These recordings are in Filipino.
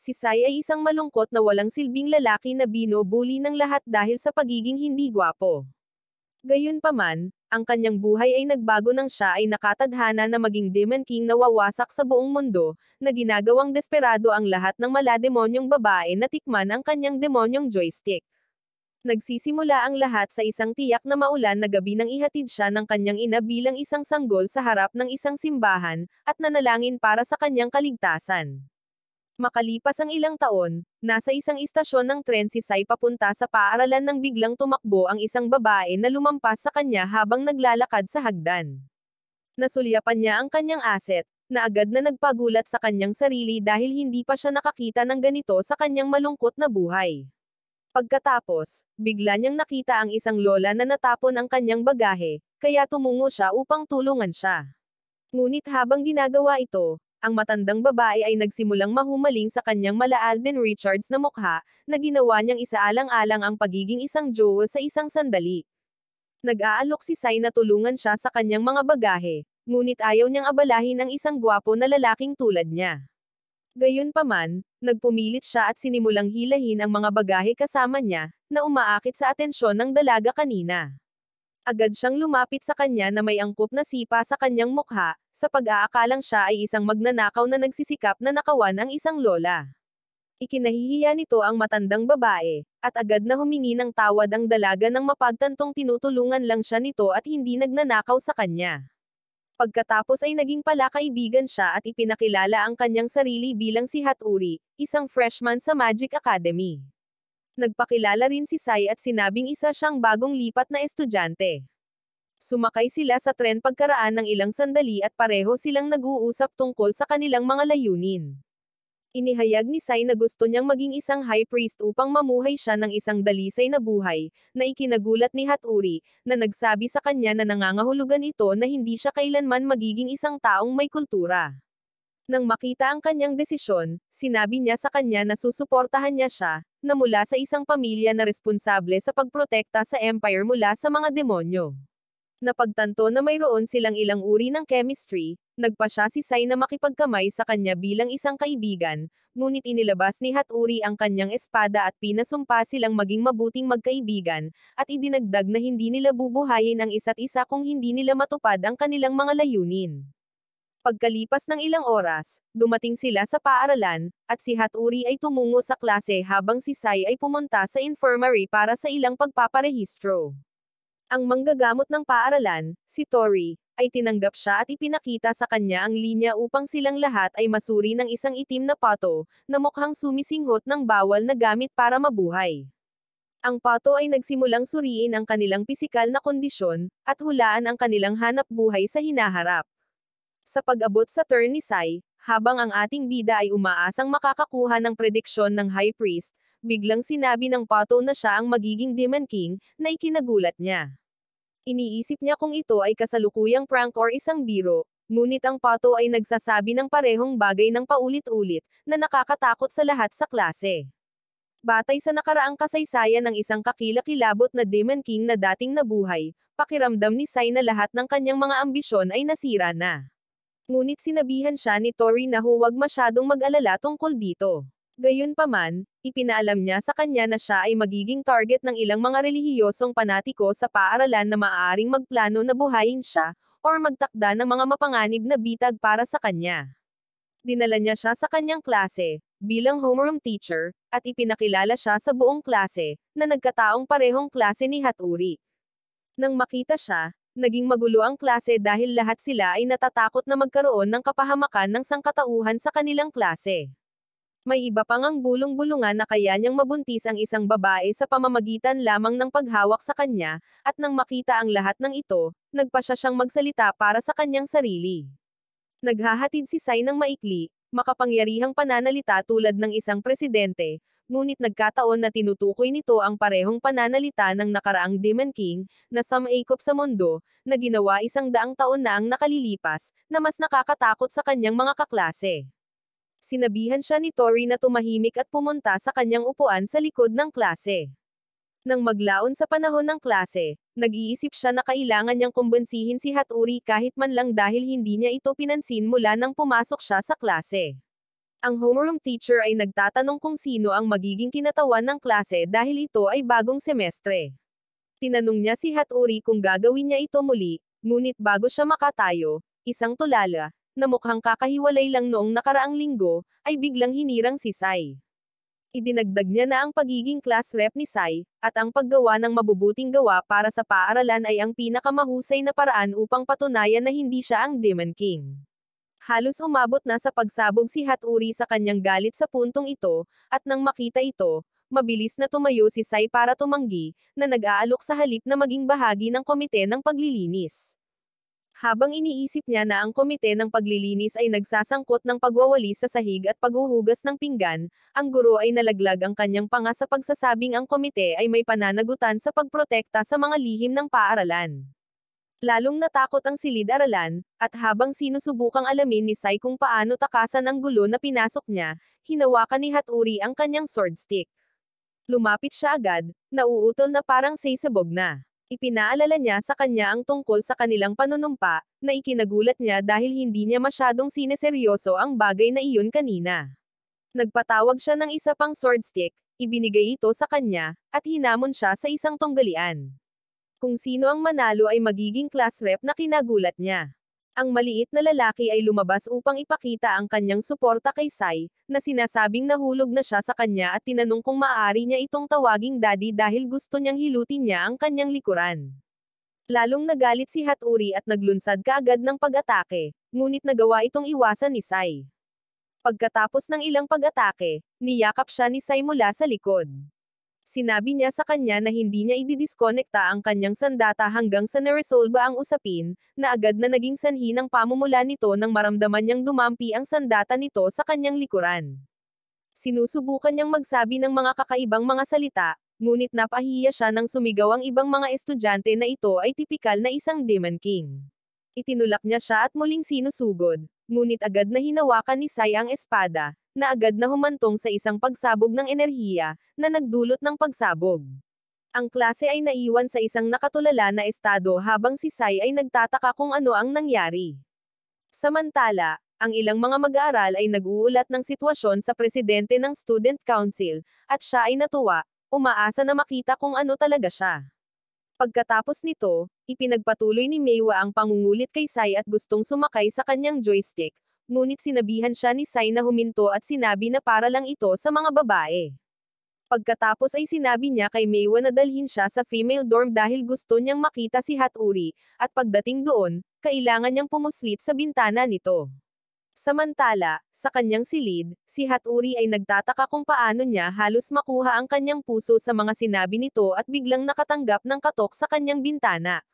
Si Sai ay isang malungkot na walang silbing lalaki na binubuli ng lahat dahil sa pagiging hindi gwapo. Gayunpaman, ang kanyang buhay ay nagbago nang siya ay nakatadhana na maging Demon King na wawasak sa buong mundo, na ginagawang desperado ang lahat ng malademonyong babae na tikman ang kanyang demonyong joystick. Nagsisimula ang lahat sa isang tiyak na maulan na gabi nang ihatid siya ng kanyang ina bilang isang sanggol sa harap ng isang simbahan, at nanalangin para sa kanyang kaligtasan. Makalipas ang ilang taon, nasa isang istasyon ng tren si Sai papunta sa paaralan nang biglang tumakbo ang isang babae na lumampas sa kanya habang naglalakad sa hagdan. Nasulyapan niya ang kanyang aset, na agad na nagpagulat sa kanyang sarili dahil hindi pa siya nakakita ng ganito sa kanyang malungkot na buhay. Pagkatapos, bigla niyang nakita ang isang lola na natapon ang kanyang bagahe, kaya tumungo siya upang tulungan siya. Ngunit habang ginagawa ito, ang matandang babae ay nagsimulang mahumaling sa kanyang mala Alden Richards na mukha, na ginawa niyang isaalang-alang ang pagiging isang jowa sa isang sandali. Nag-aalok si Sai na tulungan siya sa kanyang mga bagahe, ngunit ayaw niyang abalahin ang isang gwapo na lalaking tulad niya. Gayunpaman, nagpumilit siya at sinimulang hilahin ang mga bagahe kasama niya, na umaakit sa atensyon ng dalaga kanina. Agad siyang lumapit sa kanya na may angkop na sipa sa kanyang mukha, sa pag-aakalang siya ay isang magnanakaw na nagsisikap na nakawan ang isang lola. Ikinahihiya nito ang matandang babae, at agad na humingi ng tawad ang dalaga nang mapagtantong tinutulungan lang siya nito at hindi nagnanakaw sa kanya. Pagkatapos ay naging palakaibigan siya at ipinakilala ang kanyang sarili bilang si Hatori, isang freshman sa Magic Academy. Nagpakilala rin si Sai at sinabing isa siyang bagong lipat na estudyante. Sumakay sila sa tren pagkaraan ng ilang sandali at pareho silang nag-uusap tungkol sa kanilang mga layunin. Inihayag ni Sai na gusto niyang maging isang high priest upang mamuhay siya ng isang dalisay na buhay, na ikinagulat ni Hatori, na nagsabi sa kanya na nangangahulugan ito na hindi siya kailanman magiging isang taong may kultura. Nang makita ang kanyang desisyon, sinabi niya sa kanya na susuportahan niya siya, na mula sa isang pamilya na responsable sa pagprotekta sa empire mula sa mga demonyo. Napagtanto na mayroon silang ilang uri ng chemistry, nagpasya si Sai na makipagkamay sa kanya bilang isang kaibigan, ngunit inilabas ni Hatori ang kanyang espada at pinasumpa silang maging mabuting magkaibigan, at idinagdag na hindi nila bubuhayin ang isa't isa kung hindi nila matupad ang kanilang mga layunin. Pagkalipas ng ilang oras, dumating sila sa paaralan, at si Hatori ay tumungo sa klase habang si Sai ay pumunta sa infirmary para sa ilang pagpaparehistro. Ang manggagamot ng paaralan, si Tori, ay tinanggap siya at ipinakita sa kanya ang linya upang silang lahat ay masuri ng isang itim na pato, na mukhang sumisinghot ng bawal na gamit para mabuhay. Ang pato ay nagsimulang suriin ang kanilang pisikal na kondisyon, at hulaan ang kanilang hanap buhay sa hinaharap. Sa pag-abot sa turn ni Sai, habang ang ating bida ay umaasang makakakuha ng prediksyon ng High Priest, biglang sinabi ng pato na siya ang magiging Demon King, na ikinagulat niya. Iniisip niya kung ito ay kasalukuyang prank or isang biro, ngunit ang pato ay nagsasabi ng parehong bagay ng paulit-ulit, na nakakatakot sa lahat sa klase. Batay sa nakaraang kasaysayan ng isang kakilakilabot na Demon King na dating nabuhay, pakiramdam ni Sai na lahat ng kanyang mga ambisyon ay nasira na. Ngunit sinabihan siya ni Tori na huwag masyadong mag-alala tungkol dito. Gayunpaman, ipinaalam niya sa kanya na siya ay magiging target ng ilang mga relihiyosong panatiko sa paaralan na maaaring magplano na buhayin siya, or magtakda ng mga mapanganib na bitag para sa kanya. Dinala niya siya sa kanyang klase, bilang homeroom teacher, at ipinakilala siya sa buong klase, na nagkataong parehong klase ni Hatori. Nang makita siya, naging magulo ang klase dahil lahat sila ay natatakot na magkaroon ng kapahamakan ng sangkatauhan sa kanilang klase. May iba pang ang bulong-bulungan na kaya niyang mabuntis ang isang babae sa pamamagitan lamang ng paghawak sa kanya, at nang makita ang lahat ng ito, nagpasya siyang magsalita para sa kanyang sarili. Naghahatid si Sai ng maikli, makapangyarihang pananalita tulad ng isang presidente, ngunit nagkataon na tinutukoy nito ang parehong pananalita ng nakaraang Demon King, na samaikop sa mundo, na ginawa 100 taon na ang nakalilipas, na mas nakakatakot sa kanyang mga kaklase. Sinabihan siya ni Tori na tumahimik at pumunta sa kanyang upuan sa likod ng klase. Nang maglaon sa panahon ng klase, nag-iisip siya na kailangan niyang kumbensihin si Hatori kahit man lang dahil hindi niya ito pinansin mula nang pumasok siya sa klase. Ang homeroom teacher ay nagtatanong kung sino ang magiging kinatawan ng klase dahil ito ay bagong semestre. Tinanong niya si Hatori kung gagawin niya ito muli, ngunit bago siya makatayo, isang tulala, na mukhang kakahiwalay lang noong nakaraang linggo, ay biglang hinirang si Sai. Idinagdag niya na ang pagiging class rep ni Sai, at ang paggawa ng mabubuting gawa para sa paaralan ay ang pinakamahusay na paraan upang patunayan na hindi siya ang Demon King. Halos umabot na sa pagsabog si Hatori sa kanyang galit sa puntong ito, at nang makita ito, mabilis na tumayo si Sai para tumanggi, na nag-aalok sa halip na maging bahagi ng komite ng paglilinis. Habang iniisip niya na ang komite ng paglilinis ay nagsasangkot ng pagwawalis sa sahig at paghuhugas ng pinggan, ang guro ay nalaglag ang kanyang panga sa pagsasabing ang komite ay may pananagutan sa pagprotekta sa mga lihim ng paaralan. Lalong natakot ang silid-aralan, at habang sinusubukang alamin ni Sai kung paano takasan ang gulo na pinasok niya, hinawakan ni Hatori ang kanyang sword stick. Lumapit siya agad, nauutol na parang sisabog na. Ipinaalala niya sa kanya ang tungkol sa kanilang panunumpa, na ikinagulat niya dahil hindi niya masyadong sineseryoso ang bagay na iyon kanina. Nagpatawag siya ng isa pang sword stick, ibinigay ito sa kanya, at hinamon siya sa isang tunggalian. Kung sino ang manalo ay magiging class rep na kinagulat niya. Ang maliit na lalaki ay lumabas upang ipakita ang kanyang suporta kay Sai, na sinasabing nahulog na siya sa kanya at tinanong kung maaari niya itong tawaging daddy dahil gusto niyang hilutin niya ang kanyang likuran. Lalong nagalit si Hatori at naglunsad kaagad ng pag-atake, ngunit nagawa itong iwasan ni Sai. Pagkatapos ng ilang pag-atake, niyakap siya ni Sai mula sa likod. Sinabi niya sa kanya na hindi niya ididiskonekta ang kanyang sandata hanggang sa naresolba ang usapin, na agad na naging sanhi ng pamumula nito nang maramdaman niyang dumampi ang sandata nito sa kanyang likuran. Sinusubukan niyang magsabi ng mga kakaibang mga salita, ngunit napahiya siya nang sumigaw ang ibang mga estudyante na ito ay tipikal na isang Demon King. Itinulak niya siya at muling sinusugod, ngunit agad na hinawakan ni Sai ang espada, na agad na humantong sa isang pagsabog ng enerhiya, na nagdulot ng pagsabog. Ang klase ay naiwan sa isang nakatulala na estado habang si Sai ay nagtataka kung ano ang nangyari. Samantala, ang ilang mga mag-aaral ay nag-uulat ng sitwasyon sa presidente ng Student Council, at siya ay natuwa, umaasa na makita kung ano talaga siya. Pagkatapos nito, ipinagpatuloy ni Meiwa ang pangungulit kay Sai at gustong sumakay sa kanyang joystick, ngunit sinabihan siya ni Sai na huminto at sinabi na para lang ito sa mga babae. Pagkatapos ay sinabi niya kay Meiwa na dalhin siya sa female dorm dahil gusto niyang makita si Hatori, at pagdating doon, kailangan niyang pumuslit sa bintana nito. Samantala, sa kanyang silid, si Hatori ay nagtataka kung paano niya halos makuha ang kanyang puso sa mga sinabi nito at biglang nakatanggap ng katok sa kanyang bintana.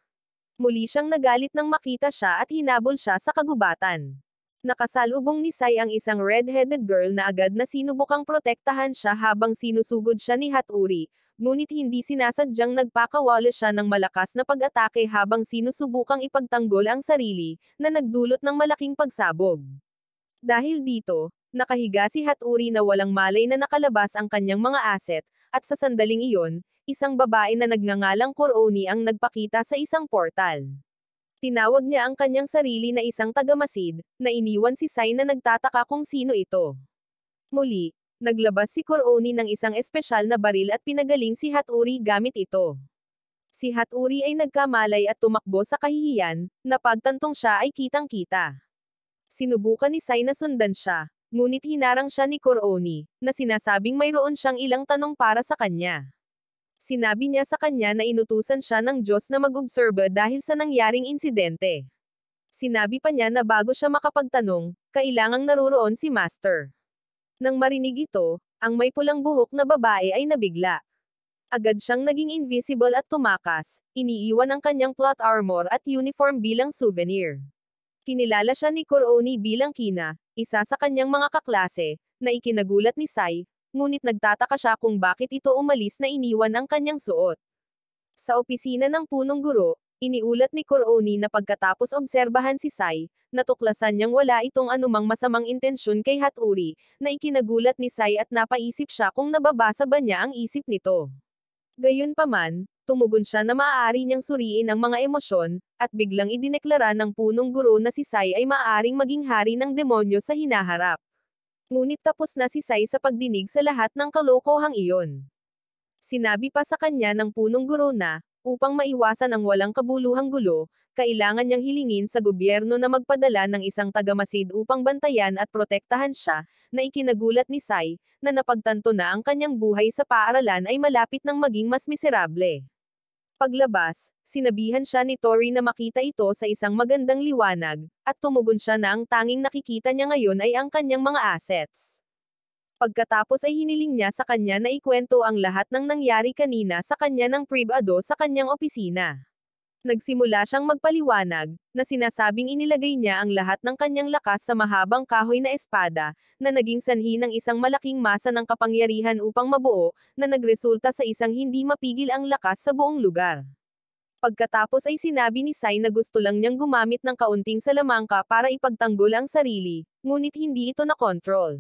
Muli siyang nagalit nang makita siya at hinabol siya sa kagubatan. Nakasalubong ni Sai ang isang red-headed girl na agad na sinubukang protektahan siya habang sinusugod siya ni Hatori, ngunit hindi sinasadyang nagpakawala siya ng malakas na pag-atake habang sinusubukang ipagtanggol ang sarili, na nagdulot ng malaking pagsabog. Dahil dito, nakahiga si Hatori na walang malay na nakalabas ang kanyang mga asset, at sa sandaling iyon, isang babae na nagngangalang Koroni ang nagpakita sa isang portal. Tinawag niya ang kanyang sarili na isang tagamasid, na iniwan si Sai na nagtataka kung sino ito. Muli, naglabas si Koroni ng isang espesyal na baril at pinagaling si Hatori gamit ito. Si Hatori ay nagkamalay at tumakbo sa kahihiyan, na pagtantong siya ay kitang-kita. Sinubukan ni Sai na sundan siya, ngunit hinarang siya ni Koroni, na sinasabing mayroon siyang ilang tanong para sa kanya. Sinabi niya sa kanya na inutusan siya ng Diyos na mag-obserba dahil sa nangyaring insidente. Sinabi pa niya na bago siya makapagtanong, kailangang naruroon si Master. Nang marinig ito, ang may pulang buhok na babae ay nabigla. Agad siyang naging invisible at tumakas, iniiwan ang kanyang plot armor at uniform bilang souvenir. Kinilala siya ni Koroni bilang Kina, isa sa kanyang mga kaklase, na ikinagulat ni Sai, ngunit nagtataka siya kung bakit ito umalis na iniwan ang kanyang suot. Sa opisina ng punong guro, iniulat ni Koroni na pagkatapos obserbahan si Sai, natuklasan niyang wala itong anumang masamang intensyon kay Hatori, na ikinagulat ni Sai at napaisip siya kung nababasa ba niya ang isip nito. Gayunpaman, tumugon siya na maaari niyang suriin ang mga emosyon, at biglang idineklara ng punong guro na si Sai ay maaaring maging hari ng demonyo sa hinaharap. Ngunit tapos na si Sai sa pagdinig sa lahat ng kalokohang iyon. Sinabi pa sa kanya ng punong guro na, upang maiwasan ang walang kabuluhang gulo, kailangan niyang hilingin sa gobyerno na magpadala ng isang tagamasid upang bantayan at protektahan siya, na ikinagulat ni Sai, na napagtanto na ang kanyang buhay sa paaralan ay malapit ng maging mas miserable. Paglabas, sinabihan siya ni Tori na makita ito sa isang magandang liwanag, at tumugon siya na ang tanging nakikita niya ngayon ay ang kanyang mga assets. Pagkatapos ay hiniling niya sa kanya na ikwento ang lahat ng nangyari kanina sa kanya ng pribado sa kanyang opisina. Nagsimula siyang magpaliwanag, na sinasabing inilagay niya ang lahat ng kanyang lakas sa mahabang kahoy na espada, na naging sanhi ng isang malaking masa ng kapangyarihan upang mabuo, na nagresulta sa isang hindi mapigil ang lakas sa buong lugar. Pagkatapos ay sinabi ni Sai na gusto lang niyang gumamit ng kaunting salamangka para ipagtanggol ang sarili, ngunit hindi ito nakontrol.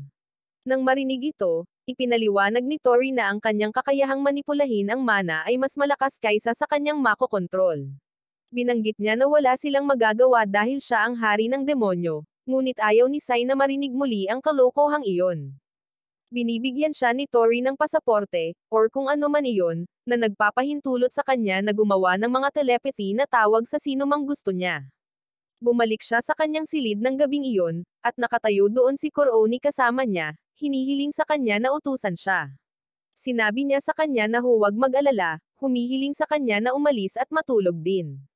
Nang marinig ito, ipinaliwanag ni Tori na ang kanyang kakayahang manipulahin ang mana ay mas malakas kaysa sa kanyang makokontrol. Binanggit niya na wala silang magagawa dahil siya ang hari ng demonyo, ngunit ayaw ni Sai na marinig muli ang kalokohang iyon. Binibigyan siya ni Tori ng pasaporte, or kung ano man iyon, na nagpapahintulot sa kanya na gumawa ng mga telepathy na tawag sa sino mang gusto niya. Bumalik siya sa kanyang silid ng gabing iyon, at nakatayo doon si Koroni kasama niya, hinihiling sa kanya na utusan siya. Sinabi niya sa kanya na huwag mag-alala, humihiling sa kanya na umalis at matulog din.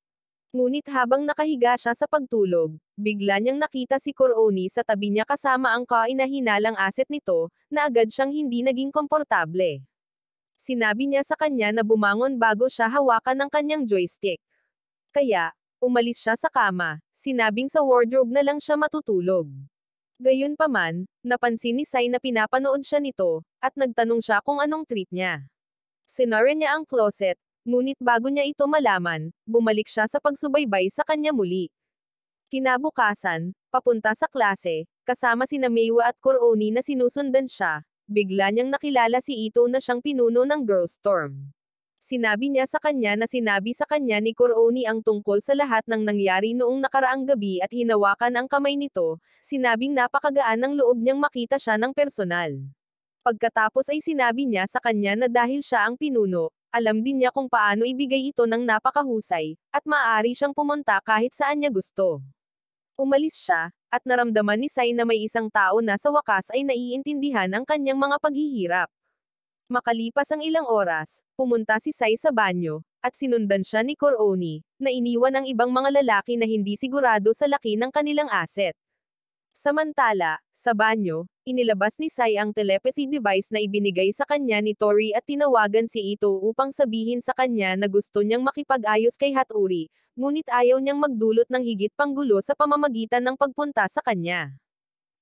Ngunit habang nakahiga siya sa pagtulog, bigla niyang nakita si Koroni sa tabi niya kasama ang kainahinalang asset nito, na agad siyang hindi naging komportable. Sinabi niya sa kanya na bumangon bago siya hawakan ng kanyang joystick. Kaya, umalis siya sa kama, sinabing sa wardrobe na lang siya matutulog. Gayunpaman, napansin ni Sai na pinapanood siya nito, at nagtanong siya kung anong trip niya. Sinara niya ang closet, ngunit bago niya ito malaman, bumalik siya sa pagsubaybay sa kanya muli. Kinabukasan, papunta sa klase, kasama sina Meiwa at Koroni na sinusundan siya, bigla niyang nakilala si Ito na siyang pinuno ng Girl Storm. Sinabi niya sa kanya na sinabi sa kanya ni Koroni ang tungkol sa lahat ng nangyari noong nakaraang gabi at hinawakan ang kamay nito, sinabing napakagaan ng loob niyang makita siya ng personal. Pagkatapos ay sinabi niya sa kanya na dahil siya ang pinuno, alam din niya kung paano ibigay ito ng napakahusay, at maaari siyang pumunta kahit saan niya gusto. Umalis siya, at naramdaman ni Sai na may isang tao na sa wakas ay naiintindihan ang kanyang mga paghihirap. Makalipas ang ilang oras, pumunta si Sai sa banyo, at sinundan siya ni Koroni, na iniwan ang ibang mga lalaki na hindi sigurado sa laki ng kanilang asset. Samantala, sa banyo, inilabas ni Sai ang telepathy device na ibinigay sa kanya ni Tori at tinawagan si Ito upang sabihin sa kanya na gusto niyang makipag-ayos kay Hatori, ngunit ayaw niyang magdulot ng higit pang gulo sa pamamagitan ng pagpunta sa kanya.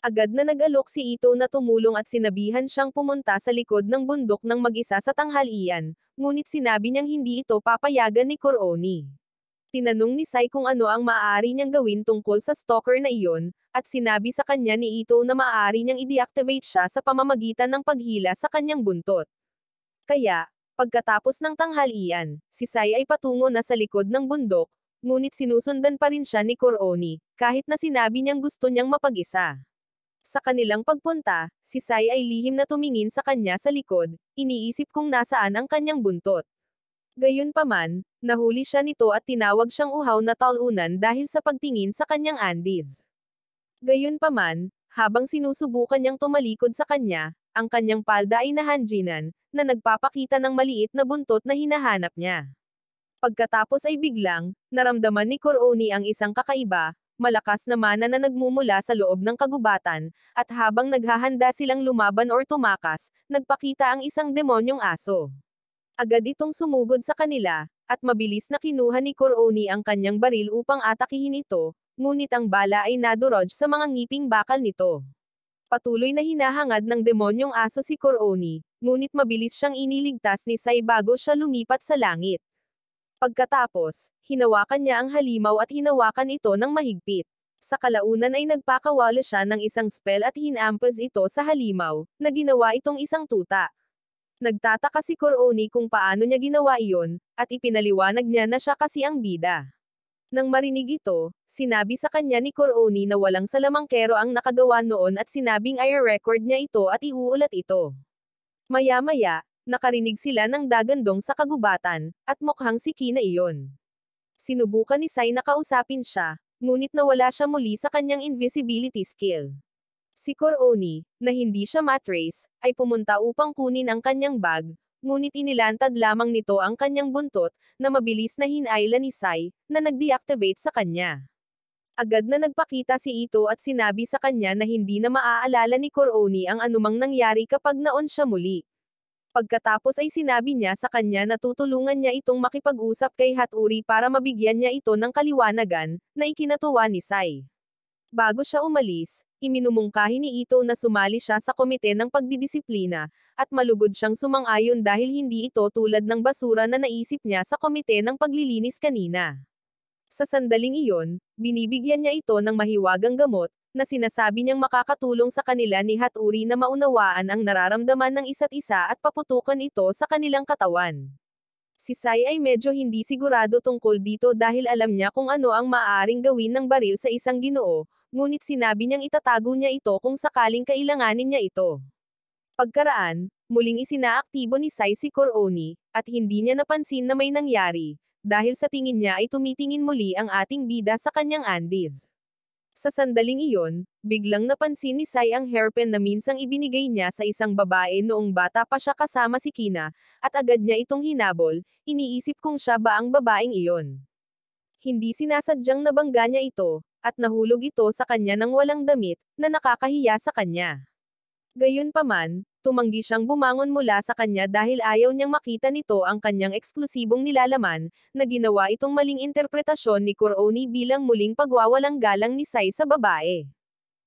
Agad na nag-alok si Ito na tumulong at sinabihan siyang pumunta sa likod ng bundok ng mag-isa sa tanghalian, ngunit sinabi niyang hindi ito papayagan ni Koroni. Tinanong ni Sai kung ano ang maaari niyang gawin tungkol sa stalker na iyon, at sinabi sa kanya ni Ito na maaari niyang i-deactivate siya sa pamamagitan ng paghila sa kanyang buntot. Kaya, pagkatapos ng tanghalian, si Sai ay patungo na sa likod ng bundok, ngunit sinusundan pa rin siya ni Koroni, kahit na sinabi niyang gusto niyang mapag-isa. Sa kanilang pagpunta, si Sai ay lihim na tumingin sa kanya sa likod, iniisip kung nasaan ang kanyang buntot. Gayunpaman, nahuli siya nito at tinawag siyang uhaw na talunan dahil sa pagtingin sa kanyang andis. Gayunpaman, habang sinusubukan niyang tumalikod sa kanya, ang kanyang palda ay nahanjinan, na nagpapakita ng maliit na buntot na hinahanap niya. Pagkatapos ay biglang, naramdaman ni Koroni ang isang kakaiba, malakas na mana na nagmumula sa loob ng kagubatan, at habang naghahanda silang lumaban or tumakas, nagpakita ang isang demonyong aso. Agad itong sumugod sa kanila, at mabilis na kinuha ni Koroni ang kanyang baril upang atakihin ito, ngunit ang bala ay nadurog sa mga ngiping bakal nito. Patuloy na hinahangad ng demonyong aso si Koroni, ngunit mabilis siyang iniligtas ni Sai bago siya lumipat sa langit. Pagkatapos, hinawakan niya ang halimaw at hinawakan ito ng mahigpit. Sa kalaunan ay nagpakawala siya ng isang spell at hinampas ito sa halimaw, na ginawa itong isang tuta. Nagtataka si Koroni kung paano niya ginawa iyon, at ipinaliwanag niya na siya kasi ang bida. Nang marinig ito, sinabi sa kanya ni Coroni na walang salamangkero ang nakagawa noon at sinabing i-record niya ito at iuulat ito. Maya-maya, nakarinig sila ng dagandong sa kagubatan, at mukhang si Kina iyon. Sinubukan ni Sai na kausapin siya, ngunit nawala siya muli sa kanyang invisibility skill. Si Coroni, na hindi siya matrace, ay pumunta upang kunin ang kanyang bag, ngunit inilantad lamang nito ang kanyang buntot, na mabilis na hinayla ni Sai, na nag-deactivate sa kanya. Agad na nagpakita si Ito at sinabi sa kanya na hindi na maaalala ni Coroni ang anumang nangyari kapag naon siya muli. Pagkatapos ay sinabi niya sa kanya na tutulungan niya itong makipag-usap kay Haturi para mabigyan niya ito ng kaliwanagan, na ikinatuwa ni Sai. Bago siya umalis, iminumungkahi ni Ito na sumali siya sa komite ng pagdidisiplina, at malugod siyang sumang-ayon dahil hindi ito tulad ng basura na naisip niya sa komite ng paglilinis kanina. Sa sandaling iyon, binibigyan niya ito ng mahiwagang gamot, na sinasabi niyang makakatulong sa kanila ni Haturi na maunawaan ang nararamdaman ng isa't isa at paputukan ito sa kanilang katawan. Si Sai ay medyo hindi sigurado tungkol dito dahil alam niya kung ano ang maaaring gawin ng baril sa isang Ginoo, ngunit sinabi niyang itatago niya ito kung sakaling kailanganin niya ito. Pagkaraan, muling isinaaktibo ni Sai si Coroni, at hindi niya napansin na may nangyari, dahil sa tingin niya ay tumitingin muli ang ating bida sa kanyang Andes. Sa sandaling iyon, biglang napansin ni Sai ang hairpin na minsang ibinigay niya sa isang babae noong bata pa siya kasama si Kina, at agad niya itong hinabol, iniisip kung siya ba ang babaeng iyon. Hindi sinasadyang nabangga niya ito, at nahulog ito sa kanya ng walang damit, na nakakahiya sa kanya. Gayunpaman, tumanggi siyang bumangon mula sa kanya dahil ayaw niyang makita nito ang kanyang eksklusibong nilalaman, na ginawa itong maling interpretasyon ni Coroni bilang muling pagwawalang galang ni Sai sa babae.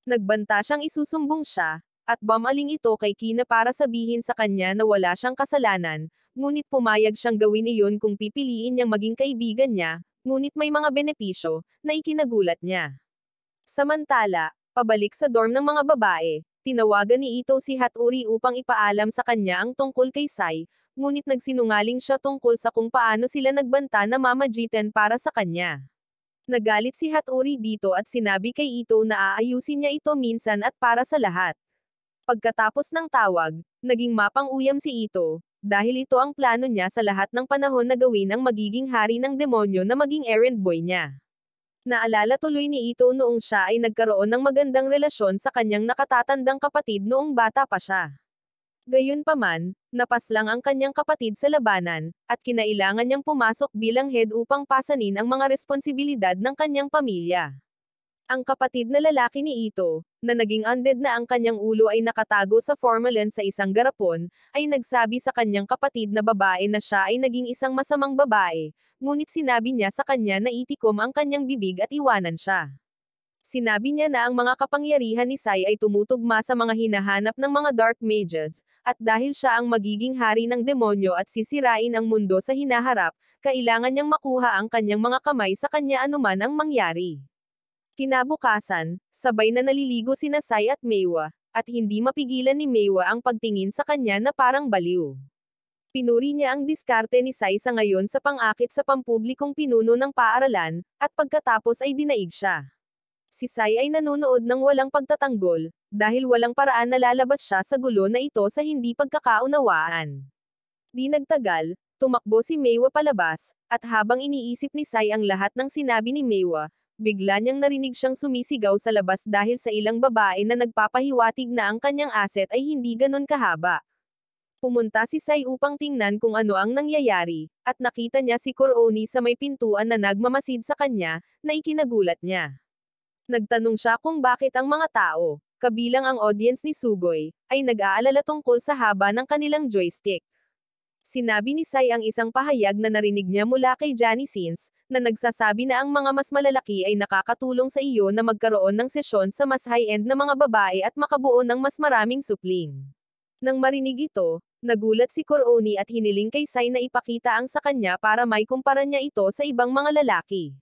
Nagbanta siyang isusumbong siya, at bumaling ito kay Kina para sabihin sa kanya na wala siyang kasalanan, ngunit pumayag siyang gawin iyon kung pipiliin niyang maging kaibigan niya, ngunit may mga benepisyo, na ikinagulat niya. Samantala, pabalik sa dorm ng mga babae, tinawagan ni Ito si Haturi upang ipaalam sa kanya ang tungkol kay Sai, ngunit nagsinungaling siya tungkol sa kung paano sila nagbanta na mamagitan para sa kanya. Nagalit si Haturi dito at sinabi kay Ito na aayusin niya ito minsan at para sa lahat. Pagkatapos ng tawag, naging mapang-uyam si Ito, dahil ito ang plano niya sa lahat ng panahon na gawin ang magiging hari ng demonyo na maging errand boy niya. Naalala tuloy ni Ito noong siya ay nagkaroon ng magandang relasyon sa kanyang nakatatandang kapatid noong bata pa siya. Gayunpaman, napaslang ang kanyang kapatid sa labanan, at kinailangan niyang pumasok bilang head upang pasanin ang mga responsibilidad ng kanyang pamilya. Ang kapatid na lalaki ni Ito, na naging undead na ang kanyang ulo ay nakatago sa formalin sa isang garapon, ay nagsabi sa kanyang kapatid na babae na siya ay naging isang masamang babae, ngunit sinabi niya sa kanya na itikom ang kanyang bibig at iwanan siya. Sinabi niya na ang mga kapangyarihan ni Sai ay tumutugma sa mga hinahanap ng mga dark mages, at dahil siya ang magiging hari ng demonyo at sisirain ang mundo sa hinaharap, kailangan niyang makuha ang kanyang mga kamay sa kanya anuman ang mangyari. Kinabukasan, sabay na naliligo sina Sai at Meiwa, at hindi mapigilan ni Meiwa ang pagtingin sa kanya na parang baliw. Pinuri niya ang diskarte ni Sai sa ngayon sa pang-akit sa pampublikong pinuno ng paaralan, at pagkatapos ay dinaig siya. Si Sai ay nanonood ng walang pagtatanggol, dahil walang paraan na lalabas siya sa gulo na ito sa hindi pagkakaunawaan. Di nagtagal, tumakbo si Meiwa palabas, at habang iniisip ni Sai ang lahat ng sinabi ni Meiwa, bigla niyang narinig siyang sumisigaw sa labas dahil sa ilang babae na nagpapahiwatig na ang kanyang asset ay hindi ganon kahaba. Pumunta si Sai upang tingnan kung ano ang nangyayari, at nakita niya si Coroni sa may pintuan na nagmamasid sa kanya, na ikinagulat niya. Nagtanong siya kung bakit ang mga tao, kabilang ang audience ni Sugoi, ay nag-aalala tungkol sa haba ng kanilang joystick. Sinabi ni Sai ang isang pahayag na narinig niya mula kay Johnny Sins, na nagsasabi na ang mga mas malalaki ay nakakatulong sa iyo na magkaroon ng sesyon sa mas high-end na mga babae at makabuo ng mas maraming supling. Nang marinig ito, nagulat si Coroni at hiniling kay Sai na ipakita ang sa kanya para may kumpara niya ito sa ibang mga lalaki.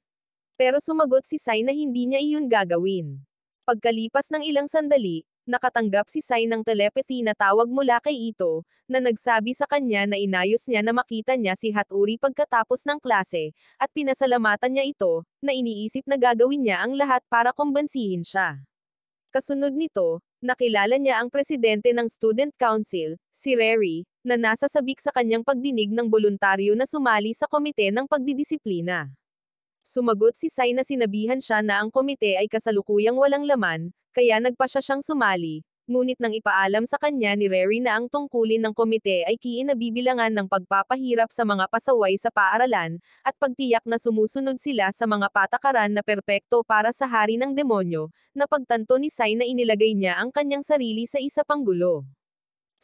Pero sumagot si Sai na hindi niya iyon gagawin. Pagkalipas ng ilang sandali, nakatanggap si Sai ng telepathy na tawag mula kay Ito, na nagsabi sa kanya na inayos niya na makita niya si Hatori pagkatapos ng klase, at pinasalamatan niya ito, na iniisip na gagawin niya ang lahat para kumbansihin siya. Kasunod nito, nakilala niya ang presidente ng Student Council, si Reri, na nasa sabik sa kanyang pagdinig ng boluntaryo na sumali sa komite ng pagdidisiplina. Sumagot si Sai na sinabihan siya na ang komite ay kasalukuyang walang laman, kaya nagpa siya siyang sumali, ngunit nang ipaalam sa kanya ni Reri na ang tungkulin ng komite ay kiinabibilangan ng pagpapahirap sa mga pasaway sa paaralan, at pagtiyak na sumusunod sila sa mga patakaran na perpekto para sa hari ng demonyo, napagtanto ni Sai na inilagay niya ang kanyang sarili sa isa pang gulo.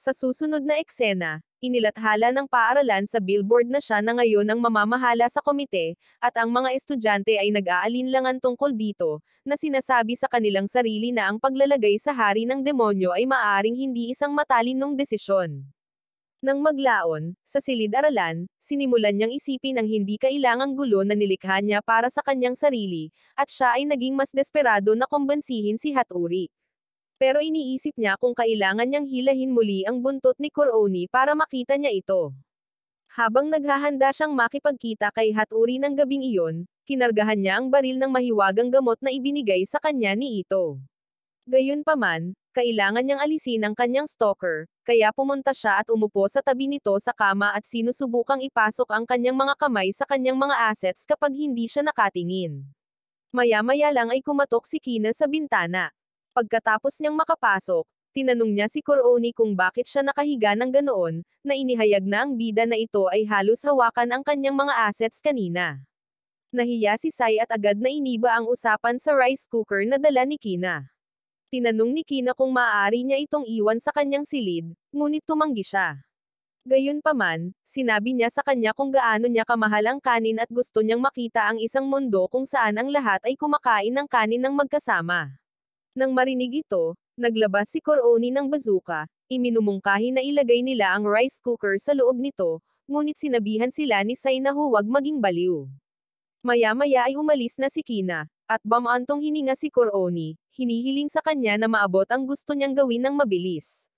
Sa susunod na eksena, inilathala ng paaralan sa billboard na siya na ngayon ang mamamahala sa komite, at ang mga estudyante ay nag-aalinlangan tungkol dito, na sinasabi sa kanilang sarili na ang paglalagay sa hari ng demonyo ay maaaring hindi isang matalinong desisyon. Nang maglaon, sa silid-aralan, sinimulan niyang isipin ang hindi kailangang gulo na nilikha niya para sa kanyang sarili, at siya ay naging mas desperado na kumbansihin si Hatori. Pero iniisip niya kung kailangan niyang hilahin muli ang buntot ni Kuroni para makita niya ito. Habang naghahanda siyang makipagkita kay Hatori ng gabing iyon, kinargahan niya ang baril ng mahiwagang gamot na ibinigay sa kanya ni Ito. Gayunpaman, kailangan niyang alisin ang kanyang stalker, kaya pumunta siya at umupo sa tabi nito sa kama at sinusubukang ipasok ang kanyang mga kamay sa kanyang mga assets kapag hindi siya nakatingin. Maya-maya lang ay kumatok si Kina sa bintana. Pagkatapos niyang makapasok, tinanong niya si Kuroni kung bakit siya nakahiga ng ganoon, na inihayag na ang bida na ito ay halos hawakan ang kanyang mga assets kanina. Nahiya si Sai at agad na iniba ang usapan sa rice cooker na dala ni Kina. Tinanong ni Kina kung maaari niya itong iwan sa kanyang silid, ngunit tumanggi siya. Gayunpaman, sinabi niya sa kanya kung gaano niya kamahal ang kanin at gusto niyang makita ang isang mundo kung saan ang lahat ay kumakain ng kanin ng magkasama. Nang marinig ito, naglabas si Kuroni ng bazooka, iminumungkahi na ilagay nila ang rice cooker sa loob nito, ngunit sinabihan sila ni Sai na huwag maging baliw. Maya-maya ay umalis na si Kina, at bamantong hininga si Kuroni, hinihiling sa kanya na maabot ang gusto niyang gawin ng mabilis.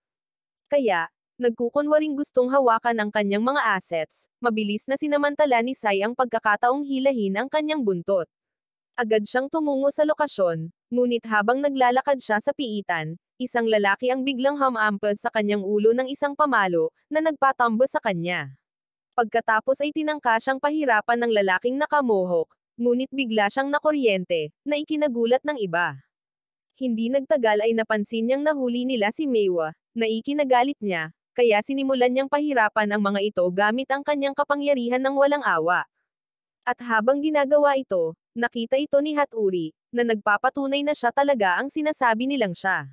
Kaya, nagkukunwaring gustong hawakan ang kanyang mga assets, mabilis na sinamantala ni Sai ang pagkakataong hilahin ang kanyang buntot. Agad siyang tumungo sa lokasyon, ngunit habang naglalakad siya sa piitan, isang lalaki ang biglang humampas sa kanyang ulo ng isang pamalo, na nagpatambo sa kanya. Pagkatapos ay tinangka siyang pahirapan ng lalaking nakamohok, ngunit bigla siyang nakuryente, na ikinagulat ng iba. Hindi nagtagal ay napansin niyang nahuli nila si Meiwa, na ikinagalit niya, kaya sinimulan niyang pahirapan ang mga ito gamit ang kanyang kapangyarihan ng walang awa. At habang ginagawa ito, nakita ito ni Hatori, na nagpapatunay na siya talaga ang sinasabi nilang siya.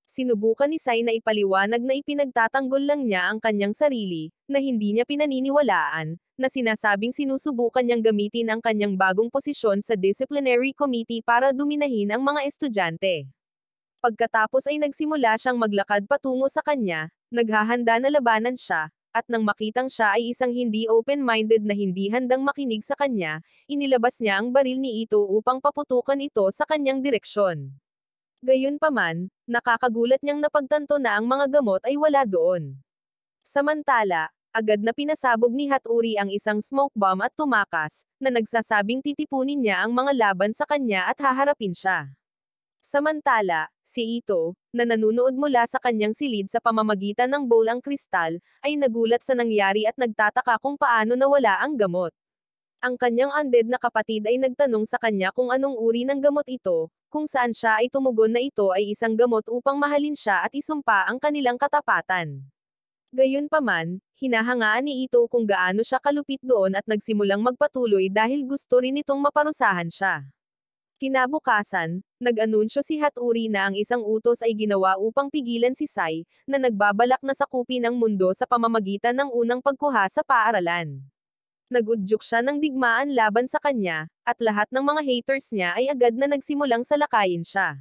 Sinubukan ni Sai na ipaliwanag na ipinagtatanggol lang niya ang kanyang sarili, na hindi niya pinaniniwalaan, na sinasabing sinusubukan niyang gamitin ang kanyang bagong posisyon sa disciplinary committee para duminahin ang mga estudyante. Pagkatapos ay nagsimula siyang maglakad patungo sa kanya, naghahanda na labanan siya, at nang makitang siya ay isang hindi open-minded na hindi handang makinig sa kanya, inilabas niya ang baril ni Ito upang paputukan ito sa kanyang direksyon. Gayunpaman, nakakagulat niyang napagtanto na ang mga gamot ay wala doon. Samantala, agad na pinasabog ni Hatori ang isang smoke bomb at tumakas, na nagsasabing titipunin niya ang mga laban sa kanya at haharapin siya. Samantala, si Ito, na nanunood mula sa kanyang silid sa pamamagitan ng bowl ang kristal, ay nagulat sa nangyari at nagtataka kung paano nawala ang gamot. Ang kanyang undead na kapatid ay nagtanong sa kanya kung anong uri ng gamot ito, kung saan siya ay tumugon na ito ay isang gamot upang mahalin siya at isumpa ang kanilang katapatan. Gayunpaman, hinahangaan ni Ito kung gaano siya kalupit doon at nagsimulang magpatuloy dahil gusto rin itong maparusahan siya. Kinabukasan, nag-anunsyo si Hatori na ang isang utos ay ginawa upang pigilan si Sai, na nagbabalak na sakupin ang mundo sa pamamagitan ng unang pagkuha sa paaralan. Nagudyok siya ng digmaan laban sa kanya, at lahat ng mga haters niya ay agad na nagsimulang salakayin siya.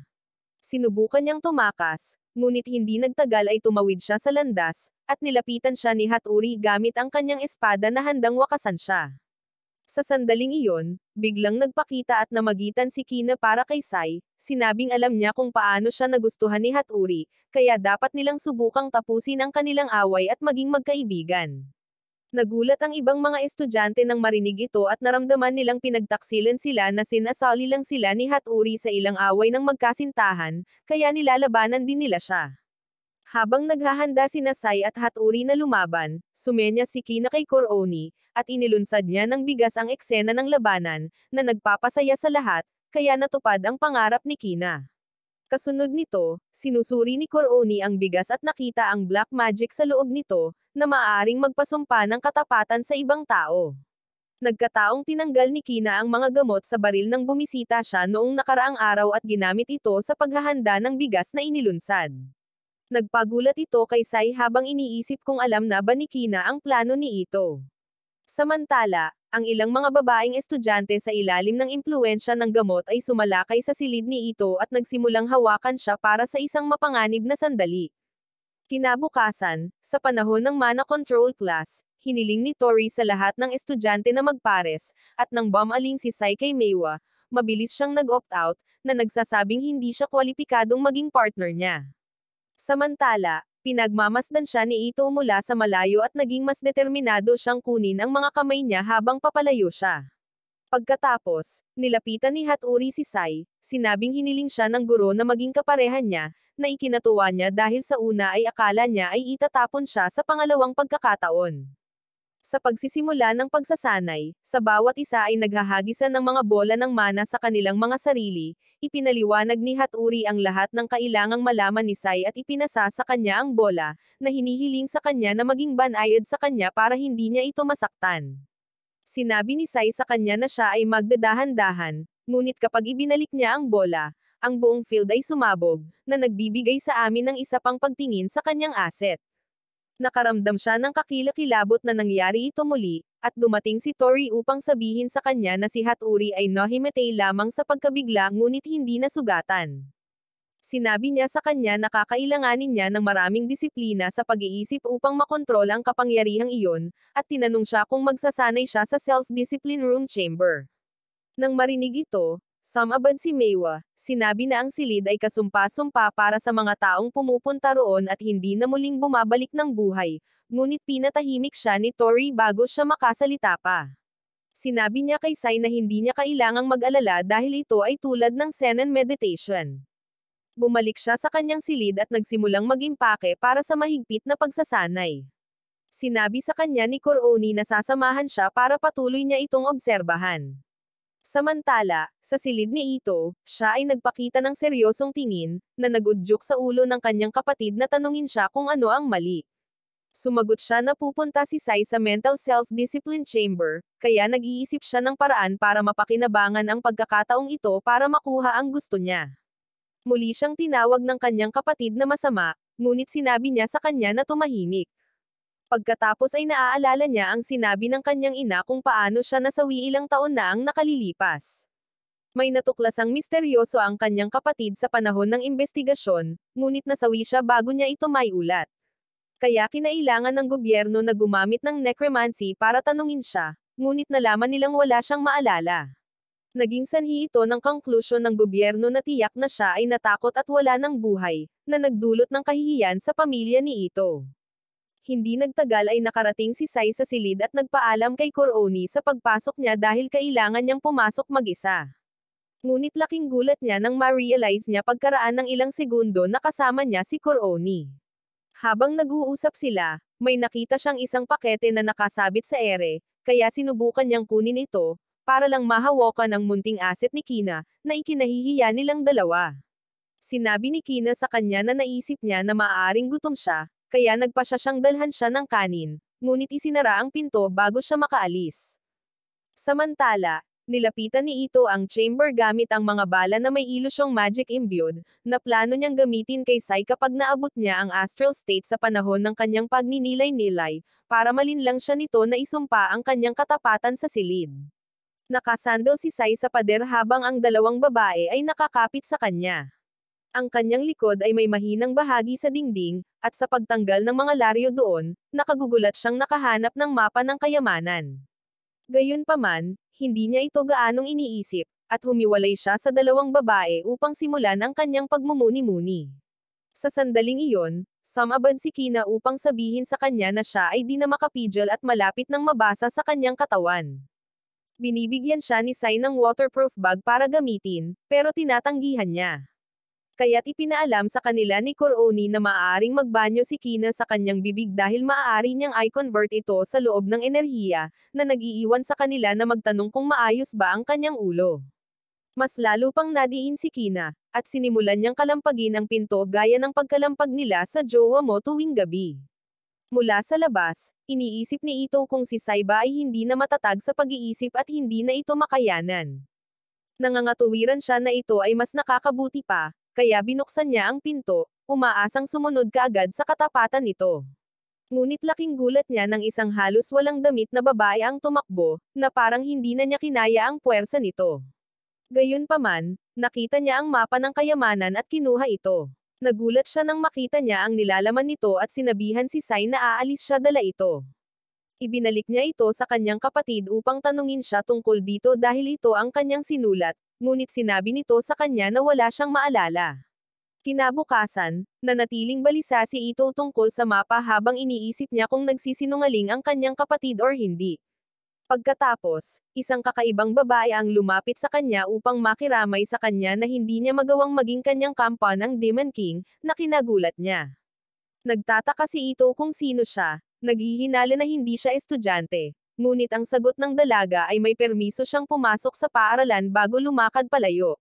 Sinubukan niyang tumakas, ngunit hindi nagtagal ay tumawid siya sa landas, at nilapitan siya ni Hatori gamit ang kanyang espada na handang wakasan siya. Sa sandaling iyon, biglang nagpakita at namagitan si Kina para kay Sai, sinabing alam niya kung paano siya nagustuhan ni Hatori, kaya dapat nilang subukang tapusin ang kanilang away at maging magkaibigan. Nagulat ang ibang mga estudyante nang marinig ito at naramdaman nilang pinagtaksilan sila na sinasali lang sila ni Hatori sa ilang away ng magkasintahan, kaya nilalabanan din nila siya. Habang naghahanda sina Sai at Hatori na lumaban, sumenya si Kina kay Koroni, at inilunsad niya ng bigas ang eksena ng labanan, na nagpapasaya sa lahat, kaya natupad ang pangarap ni Kina. Kasunod nito, sinusuri ni Koroni ang bigas at nakita ang black magic sa loob nito, na maaaring magpasumpa ng katapatan sa ibang tao. Nagkataong tinanggal ni Kina ang mga gamot sa baril nang bumisita siya noong nakaraang araw at ginamit ito sa paghahanda ng bigas na inilunsad. Nagpagulat ito kay Sai habang iniisip kung alam na ba ni Kina ang plano ni Ito. Samantala, ang ilang mga babaeng estudyante sa ilalim ng impluwensya ng gamot ay sumalakay sa silid ni Ito at nagsimulang hawakan siya para sa isang mapanganib na sandali. Kinabukasan, sa panahon ng mana control class, hiniling ni Tori sa lahat ng estudyante na magpares, at nang bumaling si Sai kay Meiwa, mabilis siyang nag-opt out, na nagsasabing hindi siya kwalipikadong maging partner niya. Samantala, pinagmamasdan siya ni Ito mula sa malayo at naging mas determinado siyang kunin ang mga kamay niya habang papalayo siya. Pagkatapos, nilapitan ni Hatori si Sai, sinabing hiniling siya ng guro na maging kaparehan niya, na ikinatuwa niya dahil sa una ay akala niya ay itatapon siya sa pangalawang pagkakataon. Sa pagsisimula ng pagsasanay, sa bawat isa ay naghahagisan ng mga bola ng mana sa kanilang mga sarili, ipinaliwanag ni Hatori ang lahat ng kailangang malaman ni Sai at ipinasa sa kanya ang bola, na hinihiling sa kanya na maging banayad sa kanya para hindi niya ito masaktan. Sinabi ni Sai sa kanya na siya ay magdadahan-dahan, ngunit kapag ibinalik niya ang bola, ang buong field ay sumabog, na nagbibigay sa amin ng isa pang pagtingin sa kanyang asset. Nakaramdam siya ng kakilakilabot na nangyari ito muli, at dumating si Tori upang sabihin sa kanya na si Hatori ay nahimatay lamang sa pagkabigla ngunit hindi nasugatan. Sinabi niya sa kanya na kakailanganin niya ng maraming disiplina sa pag-iisip upang makontrol ang kapangyarihang iyon, at tinanong siya kung magsasanay siya sa self-discipline room chamber. Nang marinig ito, sumabad si Meiwa, sinabi na ang silid ay kasumpa-sumpa para sa mga taong pumupunta roon at hindi na muling bumabalik ng buhay, ngunit pinatahimik siya ni Tori bago siya makasalita pa. Sinabi niya kay Sai na hindi niya kailangang mag-alala dahil ito ay tulad ng Zen meditation. Bumalik siya sa kanyang silid at nagsimulang mag-impake para sa mahigpit na pagsasanay. Sinabi sa kanya ni Koroni na sasamahan siya para patuloy niya itong obserbahan. Samantala, sa silid ni Ito, siya ay nagpakita ng seryosong tingin, na nagudyok sa ulo ng kanyang kapatid na tanungin siya kung ano ang mali. Sumagot siya na pupunta si Sai sa mental self-discipline chamber, kaya nag-iisip siya ng paraan para mapakinabangan ang pagkakataong ito para makuha ang gusto niya. Muli siyang tinawag ng kanyang kapatid na masama, ngunit sinabi niya sa kanya na tumahimik. Pagkatapos ay naaalala niya ang sinabi ng kanyang ina kung paano siya nasawi ilang taon na ang nakalilipas. May natuklasang misteryoso ang kanyang kapatid sa panahon ng investigasyon, ngunit nasawi siya bago niya ito maiulat. Kaya kinailangan ng gobyerno na gumamit ng necromancy para tanungin siya, ngunit nalaman nilang wala siyang maalala. Naging sanhi ito ng konklusyon ng gobyerno na tiyak na siya ay natakot at wala ng buhay, na nagdulot ng kahihiyan sa pamilya ni Ito. Hindi nagtagal ay nakarating si Sai sa silid at nagpaalam kay Koroni sa pagpasok niya dahil kailangan niyang pumasok mag-isa. Ngunit laking gulat niya nang ma-realize niya pagkaraan ng ilang segundo na kasama niya si Koroni. Habang nag-uusap sila, may nakita siyang isang pakete na nakasabit sa ere, kaya sinubukan niyang kunin ito, para lang mahawakan ang munting asset ni Kina, na ikinahihiya nilang dalawa. Sinabi ni Kina sa kanya na naisip niya na maaaring gutom siya, kaya nagpasya siyang dalhan siya ng kanin, ngunit isinara ang pinto bago siya makaalis. Samantala, nilapitan ni Ito ang chamber gamit ang mga bala na may ilusyong magic imbued, na plano niyang gamitin kay Sai kapag naabot niya ang astral state sa panahon ng kanyang pagninilay-nilay, para malinlang siya nito na isumpa ang kanyang katapatan sa silid. Nakasandal si Sai sa pader habang ang dalawang babae ay nakakapit sa kanya. Ang kanyang likod ay may mahinang bahagi sa dingding, at sa pagtanggal ng mga laryo doon, nakagugulat siyang nakahanap ng mapa ng kayamanan. Gayunpaman, hindi niya ito gaanong iniisip, at humiwalay siya sa dalawang babae upang simulan ang kanyang pagmumuni-muni. Sa sandaling iyon, sumabad si Kina upang sabihin sa kanya na siya ay di na makapigil at malapit nang mabasa sa kanyang katawan. Binibigyan siya ni Sai ng waterproof bag para gamitin, pero tinatanggihan niya. Kaya't ipinaalam sa kanila ni Kuroni na maaaring magbanyo si Kina sa kanyang bibig dahil maaari niyang i-convert ito sa loob ng enerhiya, na nag-iiwan sa kanila na magtanong kung maayos ba ang kanyang ulo. Mas lalo pang nadiin si Kina, at sinimulan niyang kalampagin ang pinto gaya ng pagkalampag nila sa jowa mo tuwing gabi. Mula sa labas, iniisip ni Ito kung si Saiba ay hindi na matatag sa pag-iisip at hindi na ito makayanan. Nangangatuwiran siya na ito ay mas nakakabuti pa, kaya binuksan niya ang pinto, umaasang sumunod kaagad sa katapatan nito. Ngunit laking gulat niya nang isang halos walang damit na babae ang tumakbo, na parang hindi na niya kinaya ang puwersa nito. Gayunpaman, nakita niya ang mapa ng kayamanan at kinuha ito. Nagulat siya nang makita niya ang nilalaman nito at sinabihan si Sai na aalis siya dala ito. Ibinalik niya ito sa kanyang kapatid upang tanungin siya tungkol dito dahil ito ang kanyang sinulat, ngunit sinabi nito sa kanya na wala siyang maalala. Kinabukasan, nanatiling balisa si Ito tungkol sa mapa habang iniisip niya kung nagsisinungaling ang kanyang kapatid or hindi. Pagkatapos, isang kakaibang babae ang lumapit sa kanya upang makiramay sa kanya na hindi niya magawang maging kanyang kampa ng Demon King, na kinagulat niya. Nagtataka si Ito kung sino siya, naghihinala na hindi siya estudyante. Ngunit ang sagot ng dalaga ay may permiso siyang pumasok sa paaralan bago lumakad palayo.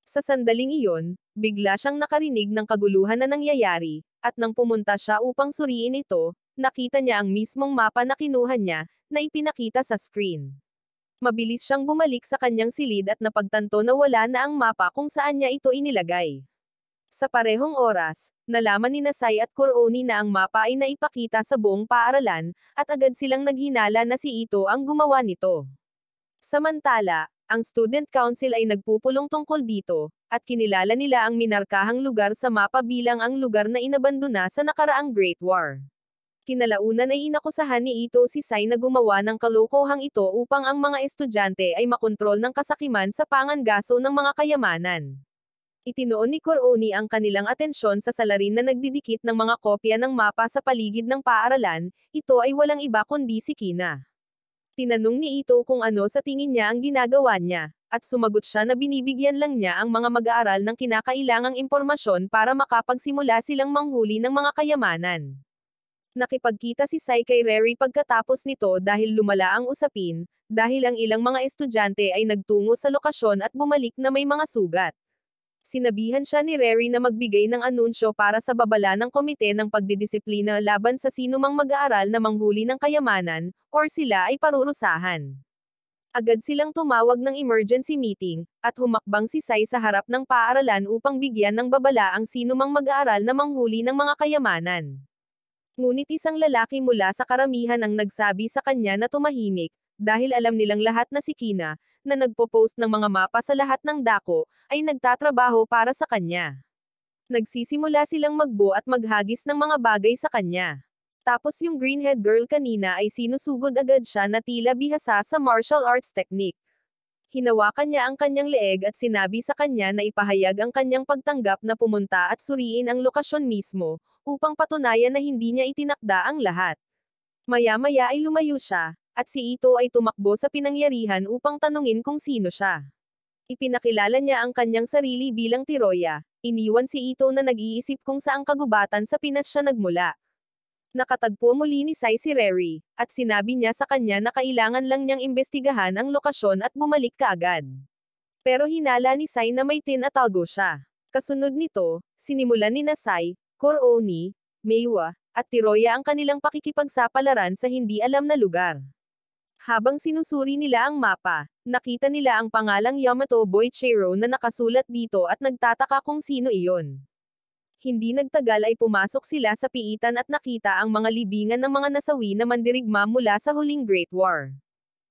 Sa sandaling iyon, bigla siyang nakarinig ng kaguluhan na nangyayari, at nang pumunta siya upang suriin ito, nakita niya ang mismong mapa na kinuha niya, na ipinakita sa screen. Mabilis siyang bumalik sa kanyang silid at napagtanto na wala na ang mapa kung saan niya ito inilagay. Sa parehong oras, nalaman ni Sai at Kuroni na ang mapa ay naipakita sa buong paaralan, at agad silang naghinala na si Ito ang gumawa nito. Samantala, ang Student Council ay nagpupulong tungkol dito, at kinilala nila ang minarkahang lugar sa mapa bilang ang lugar na inabandona sa nakaraang Great War. Kinalaunan ay inakusahan ni Ito si Sai na gumawa ng kalokohang ito upang ang mga estudyante ay makontrol ng kasakiman sa pangangaso ng mga kayamanan. Itinoon ni Kuroni ang kanilang atensyon sa salarin na nagdidikit ng mga kopya ng mapa sa paligid ng paaralan, ito ay walang iba kundi si Kina. Tinanong ni Ito kung ano sa tingin niya ang ginagawa niya, at sumagot siya na binibigyan lang niya ang mga mag-aaral ng kinakailangang impormasyon para makapagsimula silang manghuli ng mga kayamanan. Nakipagkita si Sai kay Reri pagkatapos nito dahil lumala ang usapin, dahil ang ilang mga estudyante ay nagtungo sa lokasyon at bumalik na may mga sugat. Sinabihan siya ni Reri na magbigay ng anunsyo para sa babala ng komite ng pagdidisiplina laban sa sinumang mag-aaral na manghuli ng kayamanan, or sila ay parurusahan. Agad silang tumawag ng emergency meeting, at humakbang si Sai sa harap ng paaralan upang bigyan ng babala ang sinumang mag-aaral na manghuli ng mga kayamanan. Ngunit isang lalaki mula sa karamihan ang nagsabi sa kanya na tumahimik, dahil alam nilang lahat na si Kina, na nagpo-post ng mga mapa sa lahat ng dako, ay nagtatrabaho para sa kanya. Nagsisimula silang magbo at maghagis ng mga bagay sa kanya. Tapos yung greenhead girl kanina ay sinusugod agad siya na tila bihasa sa martial arts technique. Hinawakan niya ang kanyang leeg at sinabi sa kanya na ipahayag ang kanyang pagtanggap na pumunta at suriin ang lokasyon mismo, upang patunayan na hindi niya itinakda ang lahat. Maya-maya ay lumayo siya, at si Ito ay tumakbo sa pinangyarihan upang tanungin kung sino siya. Ipinakilala niya ang kanyang sarili bilang Tiroya, iniwan si Ito na nag-iisip kung saang kagubatan sa Pinas siya nagmula. Nakatagpo muli ni Sai si Reri, at sinabi niya sa kanya na kailangan lang niyang imbestigahan ang lokasyon at bumalik kaagad. Pero hinala ni Sai na may tinatago siya. Kasunod nito, sinimulan ni Sai, Kuroni, Meiwa, at Tiroya ang kanilang pakikipagsapalaran sa hindi alam na lugar. Habang sinusuri nila ang mapa, nakita nila ang pangalang Yamato Boichiro na nakasulat dito at nagtataka kung sino iyon. Hindi nagtagal ay pumasok sila sa piitan at nakita ang mga libingan ng mga nasawi na mandirigma mula sa huling Great War.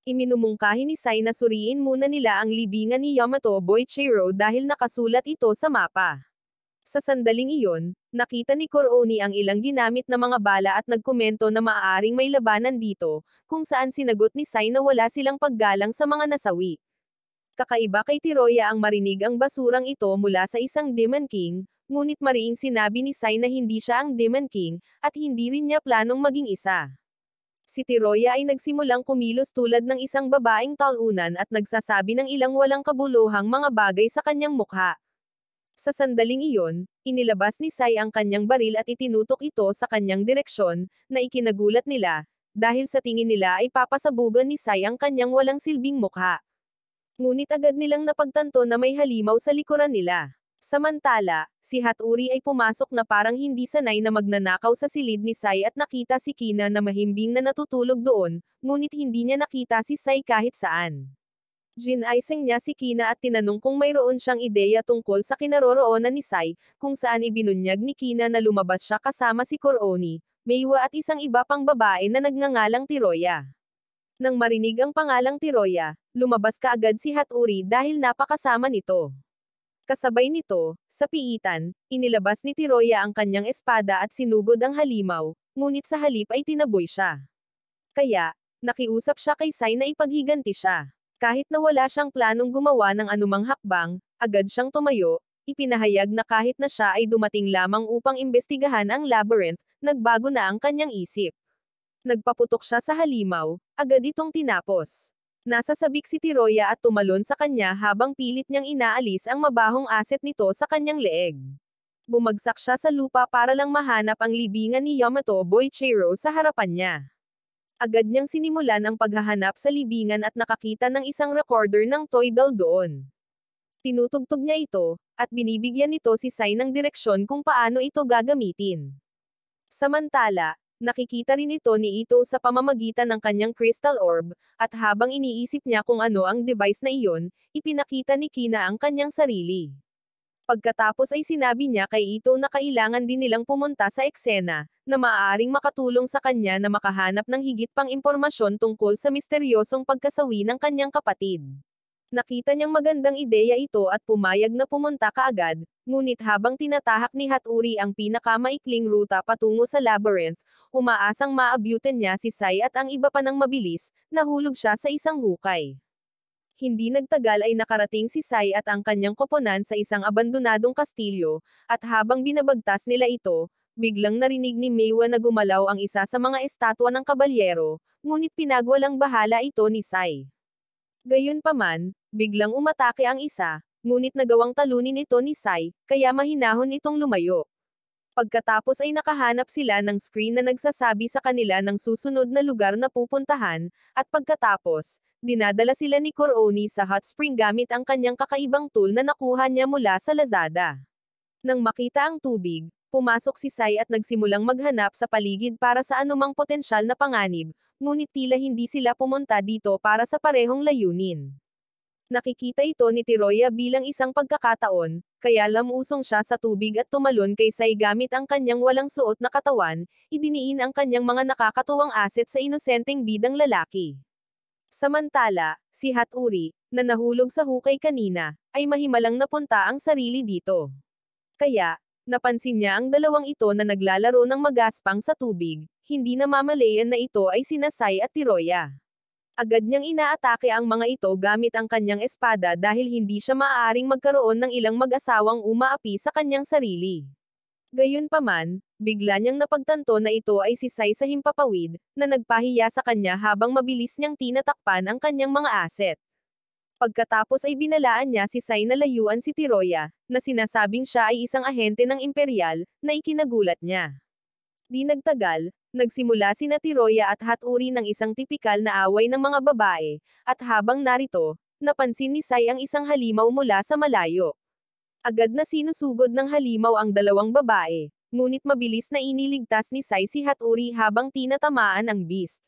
Iminumungkahi ni Sai na suriin muna nila ang libingan ni Yamato Boichiro dahil nakasulat ito sa mapa. Sa sandaling iyon, Nakita ni Coroni ang ilang ginamit na mga bala at nagkomento na maaaring may labanan dito, kung saan sinagot ni Sai na wala silang paggalang sa mga nasawi. Kakaiba kay Tiroya ang marinig ang basurang ito mula sa isang Demon King, ngunit mariing sinabi ni Sai na hindi siya ang Demon King, at hindi rin niya planong maging isa. Si Tiroya ay nagsimulang kumilos tulad ng isang babaeng talunan at nagsasabi ng ilang walang kabuluhang mga bagay sa kanyang mukha. Sa sandaling iyon, inilabas ni Sai ang kanyang baril at itinutok ito sa kanyang direksyon, na ikinagulat nila, dahil sa tingin nila ay papasabugan ni Sai ang kanyang walang silbing mukha. Ngunit agad nilang napagtanto na may halimaw sa likuran nila. Samantala, si Hatori ay pumasok na parang hindi sanay na magnanakaw sa silid ni Sai at nakita si Kina na mahimbing na natutulog doon, ngunit hindi niya nakita si Sai kahit saan. Ginaising niya si Kina at tinanong kung mayroon siyang ideya tungkol sa kinaroroonan ni Sai, kung saan ibinunyag ni Kina na lumabas siya kasama si Coroni, Meiwa at isang iba pang babae na nagngangalang Tiroya. Nang marinig ang pangalang Tiroya, lumabas kaagad si Hatori dahil napakasama nito. Kasabay nito, sa piitan, inilabas ni Tiroya ang kanyang espada at sinugod ang halimaw, ngunit sa halip ay tinaboy siya. Kaya, nakiusap siya kay Sai na ipaghiganti siya. Kahit na wala siyang planong gumawa ng anumang hakbang, agad siyang tumayo, ipinahayag na kahit na siya ay dumating lamang upang imbestigahan ang labyrinth, nagbago na ang kanyang isip. Nagpaputok siya sa halimaw, agad itong tinapos. Nasa sabik si Tiroya at tumalon sa kanya habang pilit niyang inaalis ang mabahong aset nito sa kanyang leeg. Bumagsak siya sa lupa para lang mahanap ang libingan ni Yamato Boichiro sa harapan niya. Agad niyang sinimulan ang paghahanap sa libingan at nakakita ng isang recorder ng toy doll doon. Tinutugtog niya ito, at binibigyan nito si Sai ng direksyon kung paano ito gagamitin. Samantala, nakikita rin ito ni Ito sa pamamagitan ng kanyang crystal orb, at habang iniisip niya kung ano ang device na iyon, ipinakita ni Kina ang kanyang sarili. Pagkatapos ay sinabi niya kay Ito na kailangan din nilang pumunta sa eksena, na maaaring makatulong sa kanya na makahanap ng higit pang impormasyon tungkol sa misteryosong pagkasawi ng kanyang kapatid. Nakita niyang magandang ideya ito at pumayag na pumunta kaagad, ngunit habang tinatahak ni Hatori ang pinakamaikling ruta patungo sa labyrinth, umaasang maabutan niya si Sai at ang iba pa ng mabilis, nahulog siya sa isang hukay. Hindi nagtagal ay nakarating si Sai at ang kanyang koponan sa isang abandonadong kastilyo, at habang binabagtas nila ito, biglang narinig ni Meiwa na gumalaw ang isa sa mga estatwa ng kabalyero, ngunit pinagwalang bahala ito ni Sai. Gayunpaman, biglang umatake ang isa, ngunit nagawang talunin ito ni Sai, kaya mahinahon itong lumayo. Pagkatapos ay nakahanap sila ng screen na nagsasabi sa kanila ng susunod na lugar na pupuntahan, at pagkatapos, dinadala sila ni Coroni sa hot spring gamit ang kanyang kakaibang tool na nakuha niya mula sa Lazada. Nang makita ang tubig, pumasok si Sai at nagsimulang maghanap sa paligid para sa anumang potensyal na panganib, ngunit tila hindi sila pumunta dito para sa parehong layunin. Nakikita ito ni Tiroya bilang isang pagkakataon, kaya lamusong siya sa tubig at tumalon kay Sai gamit ang kanyang walang suot na katawan, idiniin ang kanyang mga nakakatuwang aset sa inosenteng bidang lalaki. Samantala, si Hatori, na nahulog sa hukay kanina, ay mahimalang napunta ang sarili dito. Kaya, napansin niya ang dalawang ito na naglalaro ng magaspang sa tubig, hindi namamalayan na ito ay sina Sai at Tiroya. Agad niyang inaatake ang mga ito gamit ang kanyang espada dahil hindi siya maaaring magkaroon ng ilang mag-asawang umaapi sa kanyang sarili. Gayunpaman, bigla niyang napagtanto na ito ay si Sai sa himpapawid, na nagpahiya sa kanya habang mabilis niyang tinatakpan ang kanyang mga aset. Pagkatapos ay binalaan niya si Sai na layuan si Tiroya, na sinasabing siya ay isang ahente ng imperial, na ikinagulat niya. Di nagtagal, nagsimula sina Tiroya at Hatori ng isang tipikal na away ng mga babae, at habang narito, napansin ni Sai ang isang halimaw mula sa malayo. Agad na sinusugod ng halimaw ang dalawang babae, ngunit mabilis na iniligtas ni Sai si Hatori habang tinatamaan ang beast.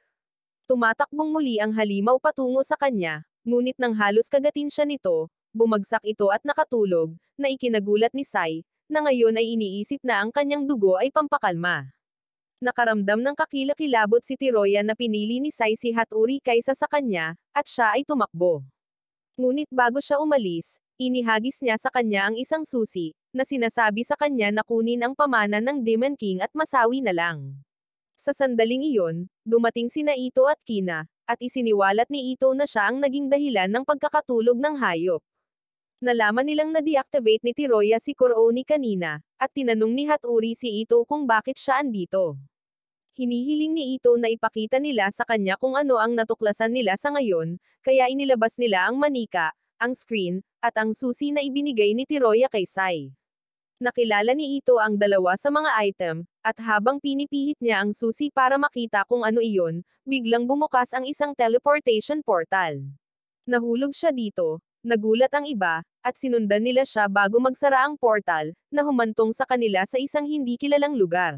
Tumatakbong muli ang halimaw patungo sa kanya, ngunit nang halos kagatin siya nito, bumagsak ito at nakatulog, na ikinagulat ni Sai, na ngayon ay iniisip na ang kanyang dugo ay pampakalma. Nakaramdam ng kakilakilabot si Tiroya na pinili ni Sai si Hatori kaysa sa kanya, at siya ay tumakbo. Ngunit bago siya umalis, Inihagis niya sa kanya ang isang susi, na sinasabi sa kanya na kunin ang pamana ng Demon King at masawi na lang. Sa sandaling iyon, dumating sina Ito at Kina, at isiniwalat ni Ito na siya ang naging dahilan ng pagkakatulog ng hayop. Nalaman nilang na-deactivate ni Tiroya si Kurooni kanina, at tinanong ni Hatori si Ito kung bakit siya andito. Hinihiling ni Ito na ipakita nila sa kanya kung ano ang natuklasan nila sa ngayon, kaya inilabas nila ang manika, ang screen, at ang susi na ibinigay ni Tiroya kay Sai. Nakilala ni Ito ang dalawa sa mga item, at habang pinipihit niya ang susi para makita kung ano iyon, biglang bumukas ang isang teleportation portal. Nahulog siya dito, nagulat ang iba, at sinundan nila siya bago magsara ang portal, na humantong sa kanila sa isang hindi kilalang lugar.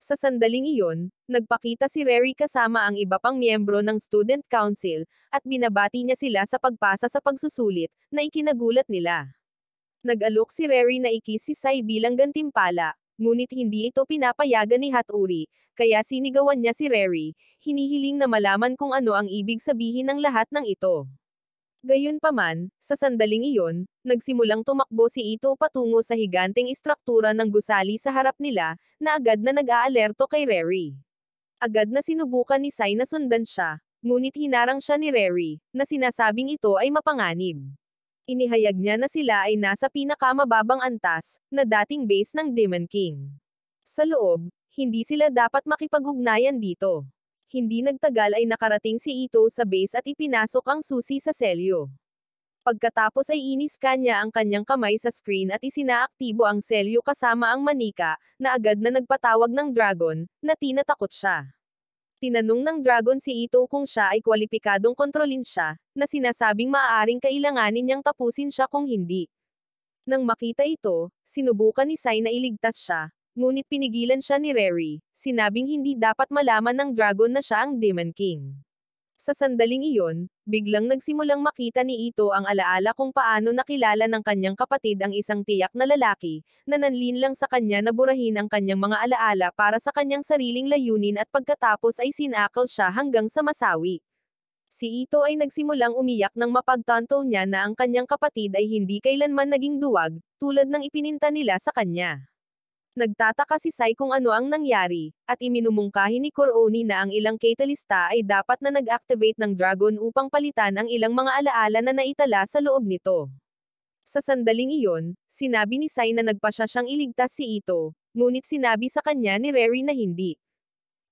Sa sandaling iyon, nagpakita si Rary kasama ang iba pang miyembro ng Student Council, at binabati niya sila sa pagpasa sa pagsusulit, na ikinagulat nila. Nag-alok si Rary na ikis si Sai bilang gantimpala, ngunit hindi ito pinapayagan ni Hatori, kaya sinigawan niya si Rary, hinihiling na malaman kung ano ang ibig sabihin ng lahat ng ito. Gayunpaman, sa sandaling iyon, nagsimulang tumakbo si Ito patungo sa higanteng istruktura ng gusali sa harap nila, na agad na nag-aalerto kay Rary. Agad na sinubukan ni Sai na sundan siya, ngunit hinarang siya ni Rary, na sinasabing ito ay mapanganib. Inihayag niya na sila ay nasa pinakamababang antas, na dating base ng Demon King. Sa loob, hindi sila dapat makipag-ugnayan dito. Hindi nagtagal ay nakarating si Ito sa base at ipinasok ang susi sa selyo. Pagkatapos ay inis niya ang kanyang kamay sa screen at isinaaktibo ang selyo kasama ang manika, na agad na nagpatawag ng dragon, na tinatakot siya. Tinanong ng dragon si Ito kung siya ay kwalipikadong kontrolin siya, na sinasabing maaaring kailanganin niyang tapusin siya kung hindi. Nang makita ito, sinubukan ni Sai na iligtas siya, ngunit pinigilan siya ni Rary, sinabing hindi dapat malaman ng dragon na siya ang Demon King. Sa sandaling iyon, biglang nagsimulang makita ni Ito ang alaala kung paano nakilala ng kanyang kapatid ang isang tiyak na lalaki, na nanlinlang sa kanya na burahin ang kanyang mga alaala para sa kanyang sariling layunin at pagkatapos ay sinakal siya hanggang sa masawi. Si Ito ay nagsimulang umiyak nang mapagtanto niya na ang kanyang kapatid ay hindi kailanman naging duwag, tulad ng ipininta nila sa kanya. Nagtataka si Sai kung ano ang nangyari, at iminumungkahi ni Kurooni na ang ilang catalysta ay dapat na nag-activate ng dragon upang palitan ang ilang mga alaala na naitala sa loob nito. Sa sandaling iyon, sinabi ni Sai na nagpasya siyang iligtas si Ito, ngunit sinabi sa kanya ni Rary na hindi.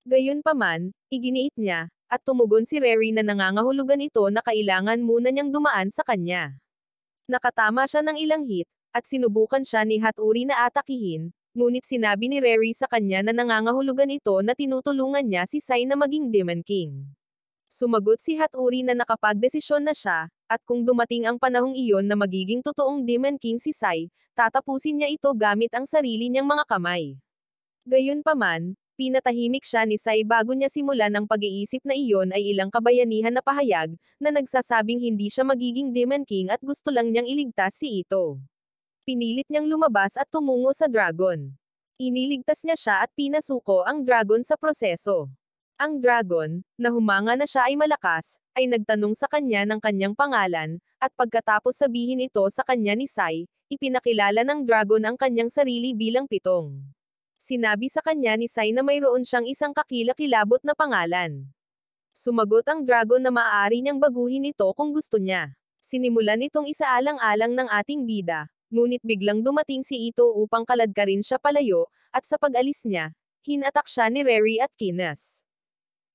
Gayunpaman, iginiit niya, at tumugon si Rary na nangangahulugan ito na kailangan muna niyang dumaan sa kanya. Nakatama siya ng ilang hit, at sinubukan siya ni Hatori na atakihin, ngunit sinabi ni Rary sa kanya na nangangahulugan ito na tinutulungan niya si Sai na maging Demon King. Sumagot si Hatori na nakapagdesisyon na siya, at kung dumating ang panahong iyon na magiging totoong Demon King si Sai, tatapusin niya ito gamit ang sarili niyang mga kamay. Gayunpaman, pinatahimik siya ni Sai bago niya simulan ang pag-iisip na iyon ay ilang kabayanihan na pahayag, na nagsasabing hindi siya magiging Demon King at gusto lang niyang iligtas si Ito. Pinilit niyang lumabas at tumungo sa dragon. Iniligtas niya siya at pinasuko ang dragon sa proseso. Ang dragon, na humanga na siya ay malakas, ay nagtanong sa kanya ng kanyang pangalan, at pagkatapos sabihin ito sa kanya ni Sai, ipinakilala ng dragon ang kanyang sarili bilang Pitong. Sinabi sa kanya ni Sai na mayroon siyang isang kakilakilabot na pangalan. Sumagot ang dragon na maaari niyang baguhin ito kung gusto niya. Sinimulan itong isaalang-alang ng ating bida, ngunit biglang dumating si Ito upang kaladkarin siya palayo, at sa pag-alis niya, hinatak siya ni Rary at Kinas.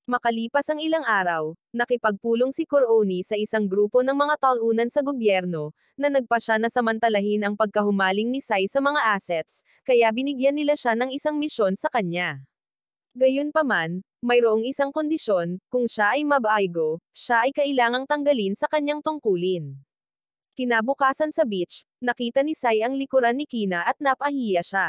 Makalipas ang ilang araw, nakipagpulong si Kurooni sa isang grupo ng mga talunan sa gobyerno, na nagpasya na samantalahin ang pagkahumaling ni Sai sa mga assets, kaya binigyan nila siya ng isang misyon sa kanya. Gayunpaman, mayroong isang kondisyon, kung siya ay mabaigo, siya ay kailangang tanggalin sa kanyang tungkulin. Kinabukasan sa beach, nakita ni Sai ang likuran ni Kina at napahiya siya.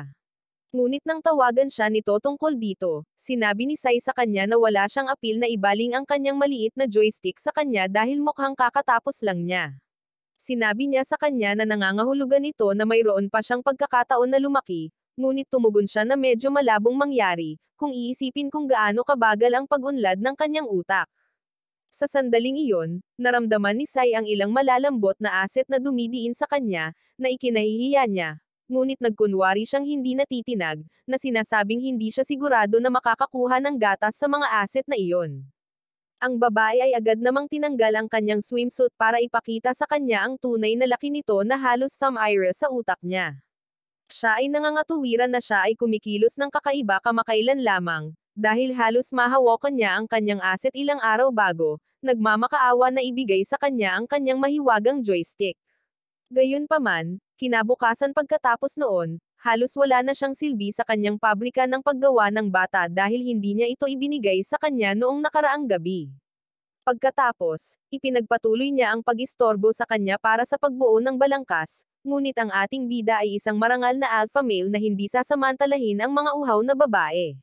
Ngunit nang tawagan siya nito tungkol dito, sinabi ni Sai sa kanya na wala siyang apil na ibaling ang kanyang maliit na joystick sa kanya dahil mukhang kakatapos lang niya. Sinabi niya sa kanya na nangangahulugan ito na mayroon pa siyang pagkakataon na lumaki, ngunit tumugon siya na medyo malabong mangyari, kung iisipin kung gaano kabagal ang pag-unlad ng kanyang utak. Sa sandaling iyon, naramdaman ni Sai ang ilang malalambot na asset na dumidiin sa kanya, na ikinahihiya niya. Ngunit nagkunwari siyang hindi natitinag, na sinasabing hindi siya sigurado na makakakuha ng gatas sa mga asset na iyon. Ang babae ay agad namang tinanggal ang kanyang swimsuit para ipakita sa kanya ang tunay na laki nito na halos sumire sa utak niya. Siya ay nangangatuwiran na siya ay kumikilos ng kakaiba kamakailan lamang, dahil halos mahawakan niya ang kanyang asset ilang araw bago, nagmamakaawa na ibigay sa kanya ang kanyang mahiwagang joystick. Gayunpaman, kinabukasan pagkatapos noon, halos wala na siyang silbi sa kanyang pabrika ng paggawa ng bata dahil hindi niya ito ibinigay sa kanya noong nakaraang gabi. Pagkatapos, ipinagpatuloy niya ang pag-istorbo sa kanya para sa pagbuo ng balangkas, ngunit ang ating bida ay isang marangal na alpha male na hindi sasamantalahin ang mga uhaw na babae.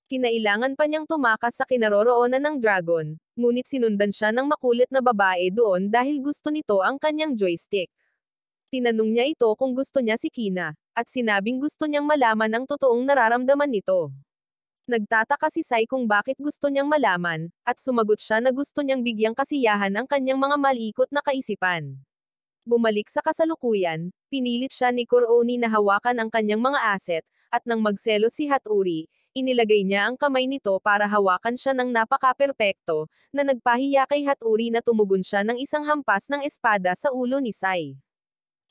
Kinailangan pa niyang tumakas sa kinaroroonan ng dragon, ngunit sinundan siya ng makulit na babae doon dahil gusto nito ang kanyang joystick. Tinanong niya ito kung gusto niya si Kina, at sinabing gusto niyang malaman ang totoong nararamdaman nito. Nagtataka si Sai kung bakit gusto niyang malaman, at sumagot siya na gusto niyang bigyang kasiyahan ang kanyang mga malikot na kaisipan. Bumalik sa kasalukuyan, pinilit siya ni Kuroni na hawakan ang kanyang mga asset, at nang magselos si Hatori, inilagay niya ang kamay nito para hawakan siya ng napaka-perpekto, na nagpahiya kay Hatori na tumugon siya ng isang hampas ng espada sa ulo ni Sai.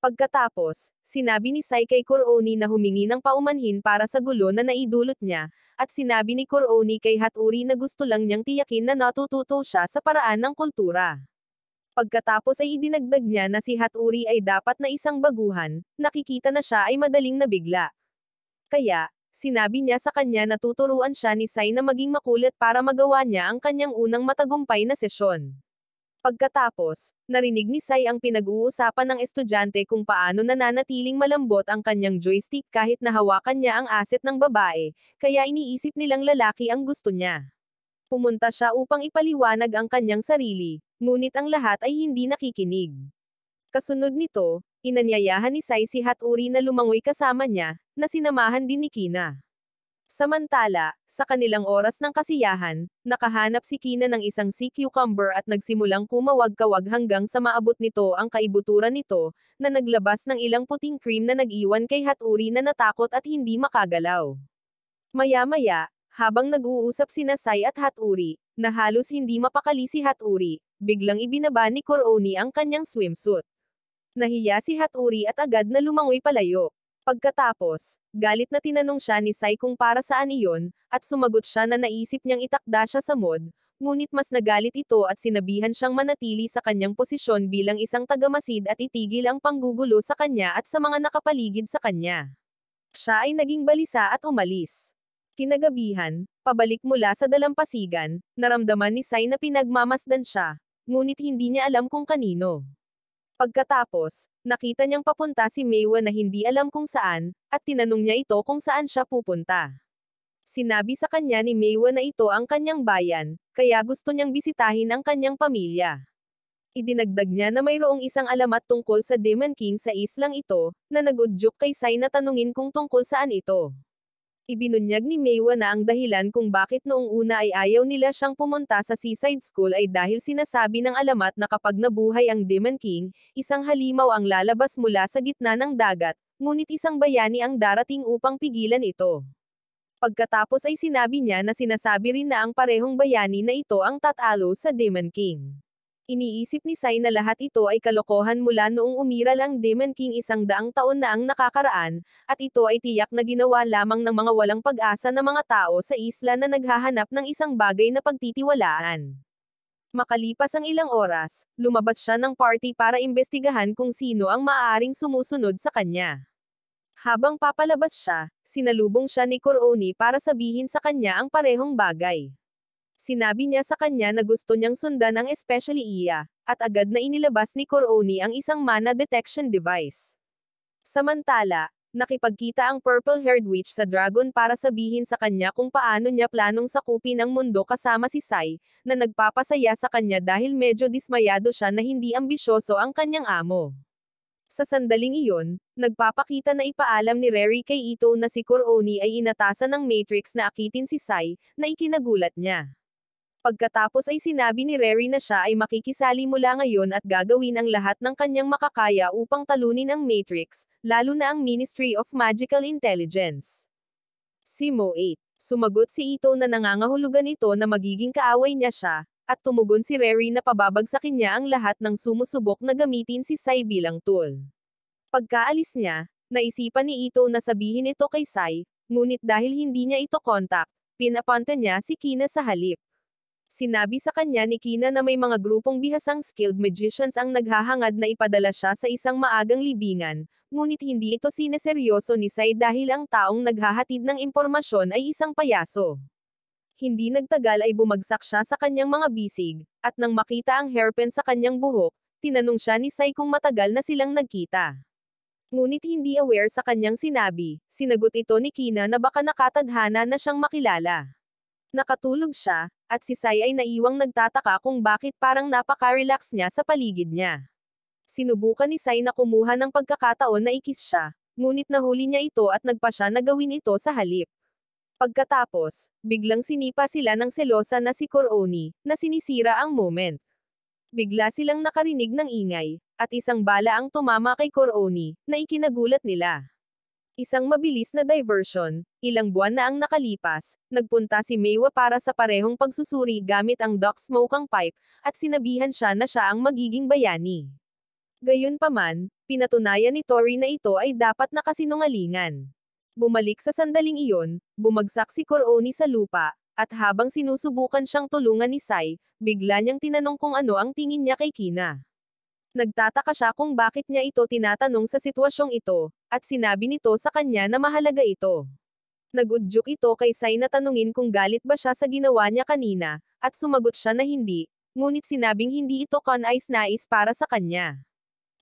Pagkatapos, sinabi ni Sai kay Kuroni na humingi ng paumanhin para sa gulo na naidulot niya, at sinabi ni Kuroni kay Hatori na gusto lang niyang tiyakin na natututo siya sa paraan ng kultura. Pagkatapos ay idinagdag niya na si Hatori ay dapat na isang baguhan, nakikita na siya ay madaling nabigla. Kaya, sinabi niya sa kanya na tuturuan siya ni Sai na maging makulit para magawa niya ang kanyang unang matagumpay na sesyon. Pagkatapos, narinig ni Sai ang pinag-uusapan ng estudyante kung paano nananatiling malambot ang kanyang joystick kahit nahawakan niya ang asset ng babae, kaya iniisip nilang lalaki ang gusto niya. Pumunta siya upang ipaliwanag ang kanyang sarili, ngunit ang lahat ay hindi nakikinig. Kasunod nito, inanyayahan ni Sai si Hatori na lumangoy kasama niya, na sinamahan din ni Kina. Samantala, sa kanilang oras ng kasiyahan, nakahanap si Kina ng isang sea cucumber at nagsimulang kumawag-kawag hanggang sa maabot nito ang kaibuturan nito, na naglabas ng ilang puting cream na nag-iwan kay Hatori na natakot at hindi makagalaw. Maya-maya, habang nag-uusap sina Sai at Hatori, na halos hindi mapakali si Hatori, biglang ibinaba ni Kuroni ang kanyang swimsuit. Nahiya si Hatori at agad na lumangoy palayo. Pagkatapos, galit na tinanong siya ni Sai kung para saan iyon, at sumagot siya na naisip niyang itakda siya sa mod, ngunit mas nagalit ito at sinabihan siyang manatili sa kanyang posisyon bilang isang tagamasid at itigil ang panggugulo sa kanya at sa mga nakapaligid sa kanya. Siya ay naging balisa at umalis. Kinagabihan, pabalik mula sa dalampasigan, naramdaman ni Sai na pinagmamasdan siya, ngunit hindi niya alam kung kanino. Pagkatapos, nakita niyang papunta si Meiwa na hindi alam kung saan, at tinanong niya ito kung saan siya pupunta. Sinabi sa kanya ni Meiwa na ito ang kanyang bayan, kaya gusto niyang bisitahin ang kanyang pamilya. Idinagdag niya na mayroong isang alamat tungkol sa Demon King sa islang ito, na nag-udyok kay Sai na tanungin kung tungkol saan ito. Ibinunyag ni Meiwa na ang dahilan kung bakit noong una ay ayaw nila siyang pumunta sa Seaside School ay dahil sinasabi ng alamat na kapag nabuhay ang Demon King, isang halimaw ang lalabas mula sa gitna ng dagat, ngunit isang bayani ang darating upang pigilan ito. Pagkatapos ay sinabi niya na sinasabi rin na ang parehong bayani na ito ang tatalo sa Demon King. Iniisip ni Sai na lahat ito ay kalokohan mula noong umiral ang Demon King 100 taon na ang nakakaraan, at ito ay tiyak na ginawa lamang ng mga walang pag-asa na mga tao sa isla na naghahanap ng isang bagay na pagtitiwalaan. Makalipas ang ilang oras, lumabas siya ng party para imbestigahan kung sino ang maaaring sumusunod sa kanya. Habang papalabas siya, sinalubong siya ni Kuroni para sabihin sa kanya ang parehong bagay. Sinabi niya sa kanya na gusto niyang sundan ang especially iya, at agad na inilabas ni Kuroni ang isang mana detection device. Samantala, nakipagkita ang purple-haired witch sa dragon para sabihin sa kanya kung paano niya planong sakupin ang mundo kasama si Sai, na nagpapasaya sa kanya dahil medyo dismayado siya na hindi ambisyoso ang kanyang amo. Sa sandaling iyon, nagpapakita na ipaalam ni Reri kay Ito na si Kuroni ay inatasan ng Matrix na akitin si Sai, na ikinagulat niya. Pagkatapos ay sinabi ni Rary na siya ay makikisali mula ngayon at gagawin ang lahat ng kanyang makakaya upang talunin ang Matrix, lalo na ang Ministry of Magical Intelligence. Simo 8. Sumagot si Ito na nangangahulugan ito na magiging kaaway niya siya, at tumugon si Rary na pababagsakin niya ang lahat ng sumusubok na gamitin si Sai bilang tool. Pagkaalis niya, naisipan ni Ito na sabihin ito kay Sai, ngunit dahil hindi niya ito kontak, pinapunta niya si Kina sa halip. Sinabi sa kanya ni Kina na may mga grupong bihasang skilled magicians ang naghahangad na ipadala siya sa isang maagang libingan, ngunit hindi ito sineseryoso ni Sai dahil ang taong naghahatid ng impormasyon ay isang payaso. Hindi nagtagal ay bumagsak siya sa kanyang mga bisig, at nang makita ang hairpin sa kanyang buhok, tinanong siya ni Sai kung matagal na silang nagkita. Ngunit hindi aware sa kanyang sinabi, sinagot ito ni Kina na baka nakatadhana na siyang makilala. Nakatulog siya, at si Sai ay naiwang nagtataka kung bakit parang napaka-relax niya sa paligid niya. Sinubukan ni Sai na kumuha ng pagkakataon na ikis siya, ngunit nahuli niya ito at nagpa siya na gawin ito sa halip. Pagkatapos, biglang sinipa sila ng selosa na si Koroni, na sinisira ang moment. Bigla silang nakarinig ng ingay, at isang bala ang tumama kay Koroni, na ikinagulat nila. Isang mabilis na diversion, ilang buwan na ang nakalipas, nagpunta si Meiwa para sa parehong pagsusuri gamit ang Doc Smokang Pipe, at sinabihan siya na siya ang magiging bayani. Gayunpaman, pinatunayan ni Tori na ito ay dapat nakasinungalingan. Bumalik sa sandaling iyon, bumagsak si Koroni sa lupa, at habang sinusubukan siyang tulungan ni Sai, bigla niyang tinanong kung ano ang tingin niya kay Kina. Nagtataka siya kung bakit niya ito tinatanong sa sitwasyong ito, at sinabi nito sa kanya na mahalaga ito. Nagudyok ito kay Sai na tanungin kung galit ba siya sa ginawa niya kanina, at sumagot siya na hindi, ngunit sinabing hindi ito kanais-nais para sa kanya.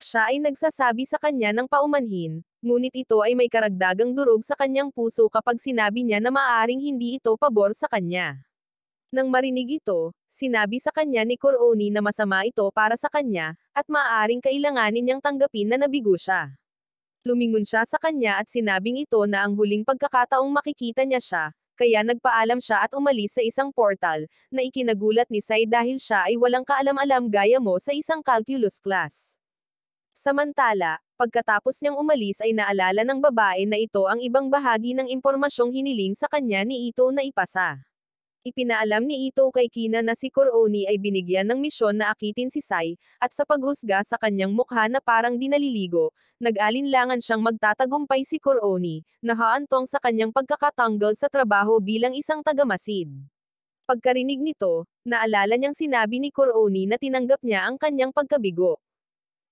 Siya ay nagsasabi sa kanya ng paumanhin, ngunit ito ay may karagdagang durog sa kanyang puso kapag sinabi niya na maaaring hindi ito pabor sa kanya. Nang marinig ito, sinabi sa kanya ni Koroni na masama ito para sa kanya, at maaaring kailanganin niyang tanggapin na nabigo siya. Lumingon siya sa kanya at sinabing ito na ang huling pagkakataong makikita niya siya, kaya nagpaalam siya at umalis sa isang portal, na ikinagulat ni Sai dahil siya ay walang kaalam-alam gaya mo sa isang calculus class. Samantala, pagkatapos niyang umalis ay naalala ng babae na ito ang ibang bahagi ng impormasyong hiniling sa kanya ni Ito na ipasa. Ipinaalam ni Ito kay Kina na si Koroni ay binigyan ng misyon na akitin si Sai, at sa paghusga sa kanyang mukha na parang dinaliligo, nag-alinlangan siyang magtatagumpay si Koroni, na haantong sa kanyang pagkakatanggal sa trabaho bilang isang tagamasid. Pagkarinig nito, naalala niyang sinabi ni Koroni na tinanggap niya ang kanyang pagkabigo.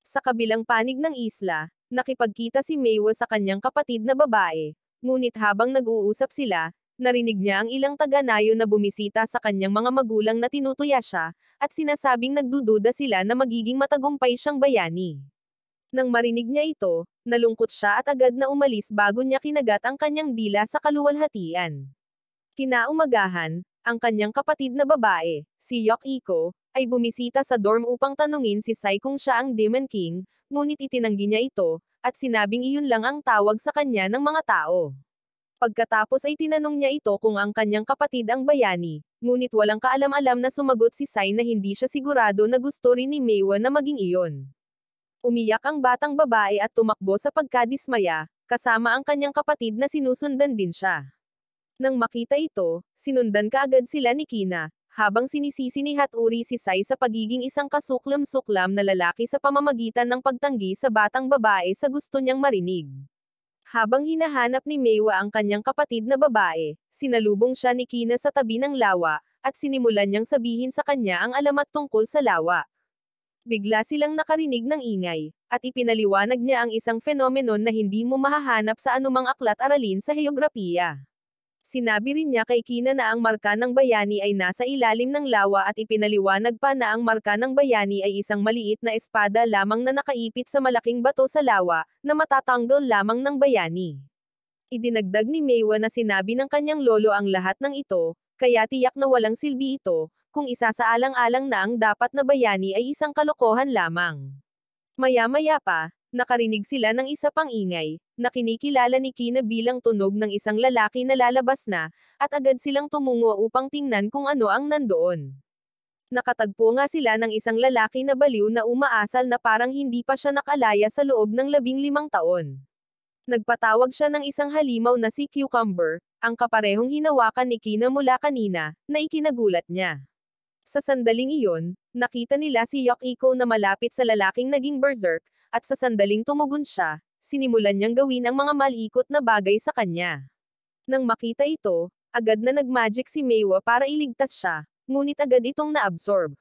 Sa kabilang panig ng isla, nakipagkita si Meiwa sa kanyang kapatid na babae, ngunit habang nag-uusap sila, narinig niya ang ilang taga-nayo na bumisita sa kanyang mga magulang na tinutuya siya, at sinasabing nagdududa sila na magiging matagumpay siyang bayani. Nang marinig niya ito, nalungkot siya at agad na umalis bago niya kinagat ang kanyang dila sa kaluwalhatian. Kinaumagahan, ang kanyang kapatid na babae, si Yok Iko, ay bumisita sa dorm upang tanungin si Sai kung siya ang Demon King, ngunit itinanggi niya ito, at sinabing iyon lang ang tawag sa kanya ng mga tao. Pagkatapos ay tinanong niya ito kung ang kanyang kapatid ang bayani, ngunit walang kaalam-alam na sumagot si Sai na hindi siya sigurado na gusto rin ni Meiwa na maging iyon. Umiyak ang batang babae at tumakbo sa pagkadismaya, kasama ang kanyang kapatid na sinusundan din siya. Nang makita ito, sinundan kaagad sila ni Kina, habang sinisisi ni Haturi si Sai sa pagiging isang kasuklam-suklam na lalaki sa pamamagitan ng pagtanggi sa batang babae sa gusto niyang marinig. Habang hinahanap ni Meiwa ang kanyang kapatid na babae, sinalubong siya ni Kina sa tabi ng lawa, at sinimulan niyang sabihin sa kanya ang alamat tungkol sa lawa. Bigla silang nakarinig ng ingay, at ipinaliwanag niya ang isang fenomenon na hindi mo mahahanap sa anumang aklat-aralin sa heograpiya. Sinabi rin niya kay Kina na ang marka ng bayani ay nasa ilalim ng lawa at ipinaliwanag pa na ang marka ng bayani ay isang maliit na espada lamang na nakaipit sa malaking bato sa lawa, na matatanggal lamang ng bayani. Idinagdag ni Meiwa na sinabi ng kanyang lolo ang lahat ng ito, kaya tiyak na walang silbi ito, kung isasaalang-alang na ang dapat na bayani ay isang kalokohan lamang. Maya-maya pa, nakarinig sila ng isa pang ingay, na kinikilala ni Kina bilang tunog ng isang lalaki na lalabas na, at agad silang tumungo upang tingnan kung ano ang nandoon. Nakatagpo nga sila ng isang lalaki na baliw na umaasal na parang hindi pa siya nakalaya sa loob ng 15 taon. Nagpatawag siya ng isang halimaw na si Cucumber, ang kaparehong hinawakan ni Kina mula kanina, na ikinagulat niya. Sa sandaling iyon, nakita nila si Yukiko na malapit sa lalaking naging berserk, at sa sandaling tumugon siya, sinimulan niyang gawin ang mga malikot na bagay sa kanya. Nang makita ito, agad na nagmagic si Meiwa para iligtas siya, ngunit agad itong naabsorb.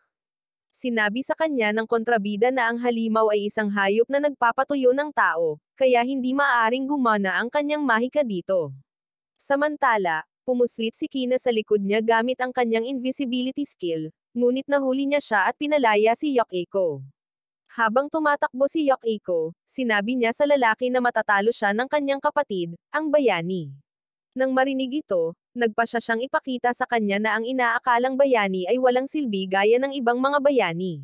Sinabi sa kanya ng kontrabida na ang halimaw ay isang hayop na nagpapatuyo ng tao, kaya hindi maaaring gumana ang kanyang mahika dito. Samantala, pumuslit si Kina sa likod niya gamit ang kanyang invisibility skill, ngunit nahuli niya siya at pinalaya si Yukiko. Habang tumatakbo si Yukiko, sinabi niya sa lalaki na matatalo siya ng kanyang kapatid, ang bayani. Nang marinig ito, nagpasya siyang ipakita sa kanya na ang inaakalang bayani ay walang silbi gaya ng ibang mga bayani.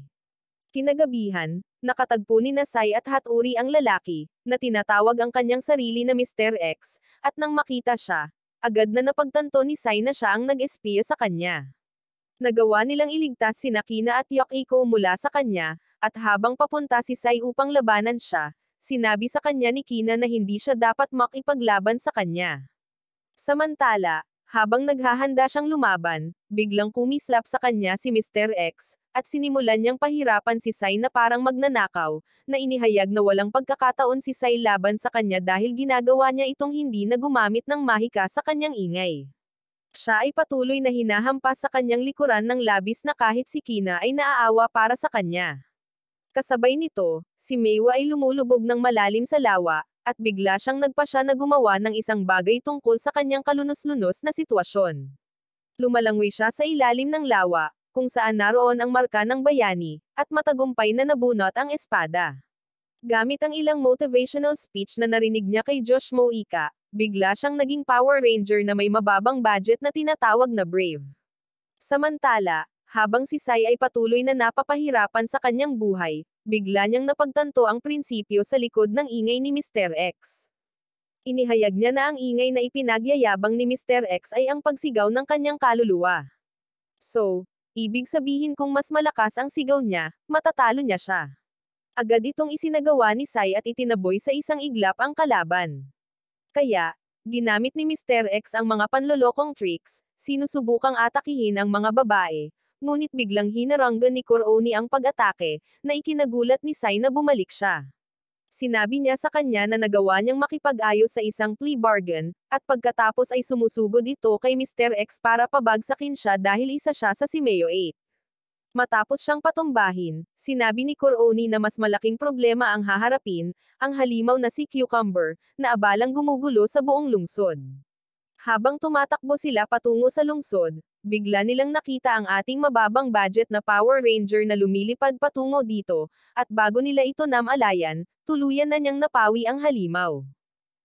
Kinagabihan, nakatagpo ni Sai at Hatori ang lalaki, na tinatawag ang kanyang sarili na Mr. X, at nang makita siya, agad na napagtanto ni Sai na siya ang nag-espiya sa kanya. Nagawa nilang iligtas si Kina at Yukiko mula sa kanya, at habang papunta si Sai upang labanan siya, sinabi sa kanya ni Kina na hindi siya dapat makipaglaban sa kanya. Samantala, habang naghahanda siyang lumaban, biglang kumislap sa kanya si Mr. X, at sinimulan niyang pahirapan si Sai na parang magnanakaw, na inihayag na walang pagkakataon si Sai laban sa kanya dahil ginagawa niya itong hindi na gumamit ng mahika sa kanyang ingay. Siya ay patuloy na hinahampas sa kanyang likuran ng labis na kahit si Kina ay naaawa para sa kanya. Kasabay nito, si Meiwa ay lumulubog ng malalim sa lawa, at bigla siyang nagpasya na gumawa ng isang bagay tungkol sa kanyang kalunos-lunos na sitwasyon. Lumalangoy siya sa ilalim ng lawa, kung saan naroon ang marka ng bayani, at matagumpay na nabunot ang espada. Gamit ang ilang motivational speech na narinig niya kay Josh Moika, bigla siyang naging Power Ranger na may mababang budget na tinatawag na Brave. Samantala, habang si Sai ay patuloy na napapahirapan sa kanyang buhay, bigla niyang napagtanto ang prinsipyo sa likod ng ingay ni Mr. X. Inihayag niya na ang ingay na ipinagyayabang ni Mr. X ay ang pagsigaw ng kanyang kaluluwa. So, ibig sabihin kung mas malakas ang sigaw niya, matatalo niya siya. Agad itong isinagawa ni Sai at itinaboy sa isang iglap ang kalaban. Kaya, ginamit ni Mr. X ang mga panlolokong tricks, sinusubukang atakihin ang mga babae, ngunit biglang hinaranggan ni Kurooni ang pag-atake, na ikinagulat ni Sai na bumalik siya. Sinabi niya sa kanya na nagawa niyang makipag-ayos sa isang plea bargain, at pagkatapos ay sumusugod ito kay Mr. X para pabagsakin siya dahil isa siya sa Simeo 8. Matapos siyang patumbahin, sinabi ni Kurooni na mas malaking problema ang haharapin, ang halimaw na si Cucumber, na abalang gumugulo sa buong lungsod. Habang tumatakbo sila patungo sa lungsod, bigla nilang nakita ang ating mababang budget na Power Ranger na lumilipad patungo dito, at bago nila ito namalayan, tuluyan na niyang napawi ang halimaw.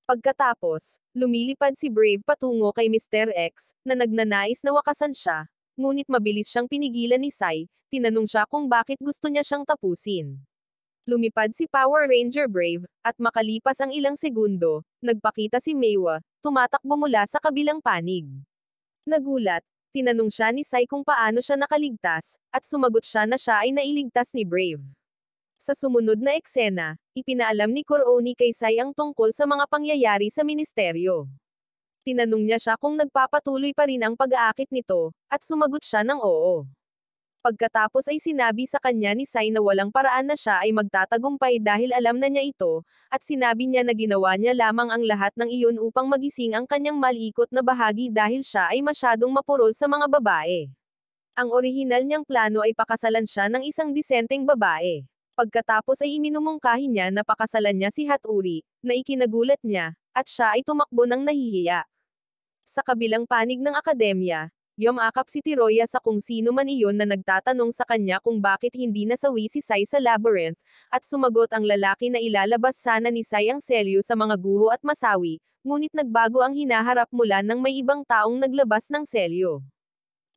Pagkatapos, lumilipad si Brave patungo kay Mr. X, na nagnanais na wakasan siya, ngunit mabilis siyang pinigilan ni Sai, tinanong siya kung bakit gusto niya siyang tapusin. Lumipad si Power Ranger Brave, at makalipas ang ilang segundo, nagpakita si Meiwa, tumatakbo mula sa kabilang panig. Nagulat, tinanong siya ni Sai kung paano siya nakaligtas, at sumagot siya na siya ay nailigtas ni Brave. Sa sumunod na eksena, ipinaalam ni Kurooni kay Sai ang tungkol sa mga pangyayari sa ministeryo. Tinanong niya siya kung nagpapatuloy pa rin ang pag-aakit nito, at sumagot siya ng oo. Pagkatapos ay sinabi sa kanya ni Sai na walang paraan na siya ay magtatagumpay dahil alam na niya ito, at sinabi niya na ginawa niya lamang ang lahat ng iyon upang magising ang kanyang malikot na bahagi dahil siya ay masyadong mapurol sa mga babae. Ang orihinal niyang plano ay pakasalan siya ng isang disenteng babae. Pagkatapos ay iminumungkahi niya na pakasalan niya si Hatori, na ikinagulat niya, at siya ay tumakbo ng nahihiya. Sa kabilang panig ng akademya, yumakap si Tiroya sa kung sino man iyon na nagtatanong sa kanya kung bakit hindi nasawi si Sai sa labyrinth, at sumagot ang lalaki na ilalabas sana ni Sai ang selyo sa mga guho at masawi, ngunit nagbago ang hinaharap mula nang may ibang taong naglabas ng selyo.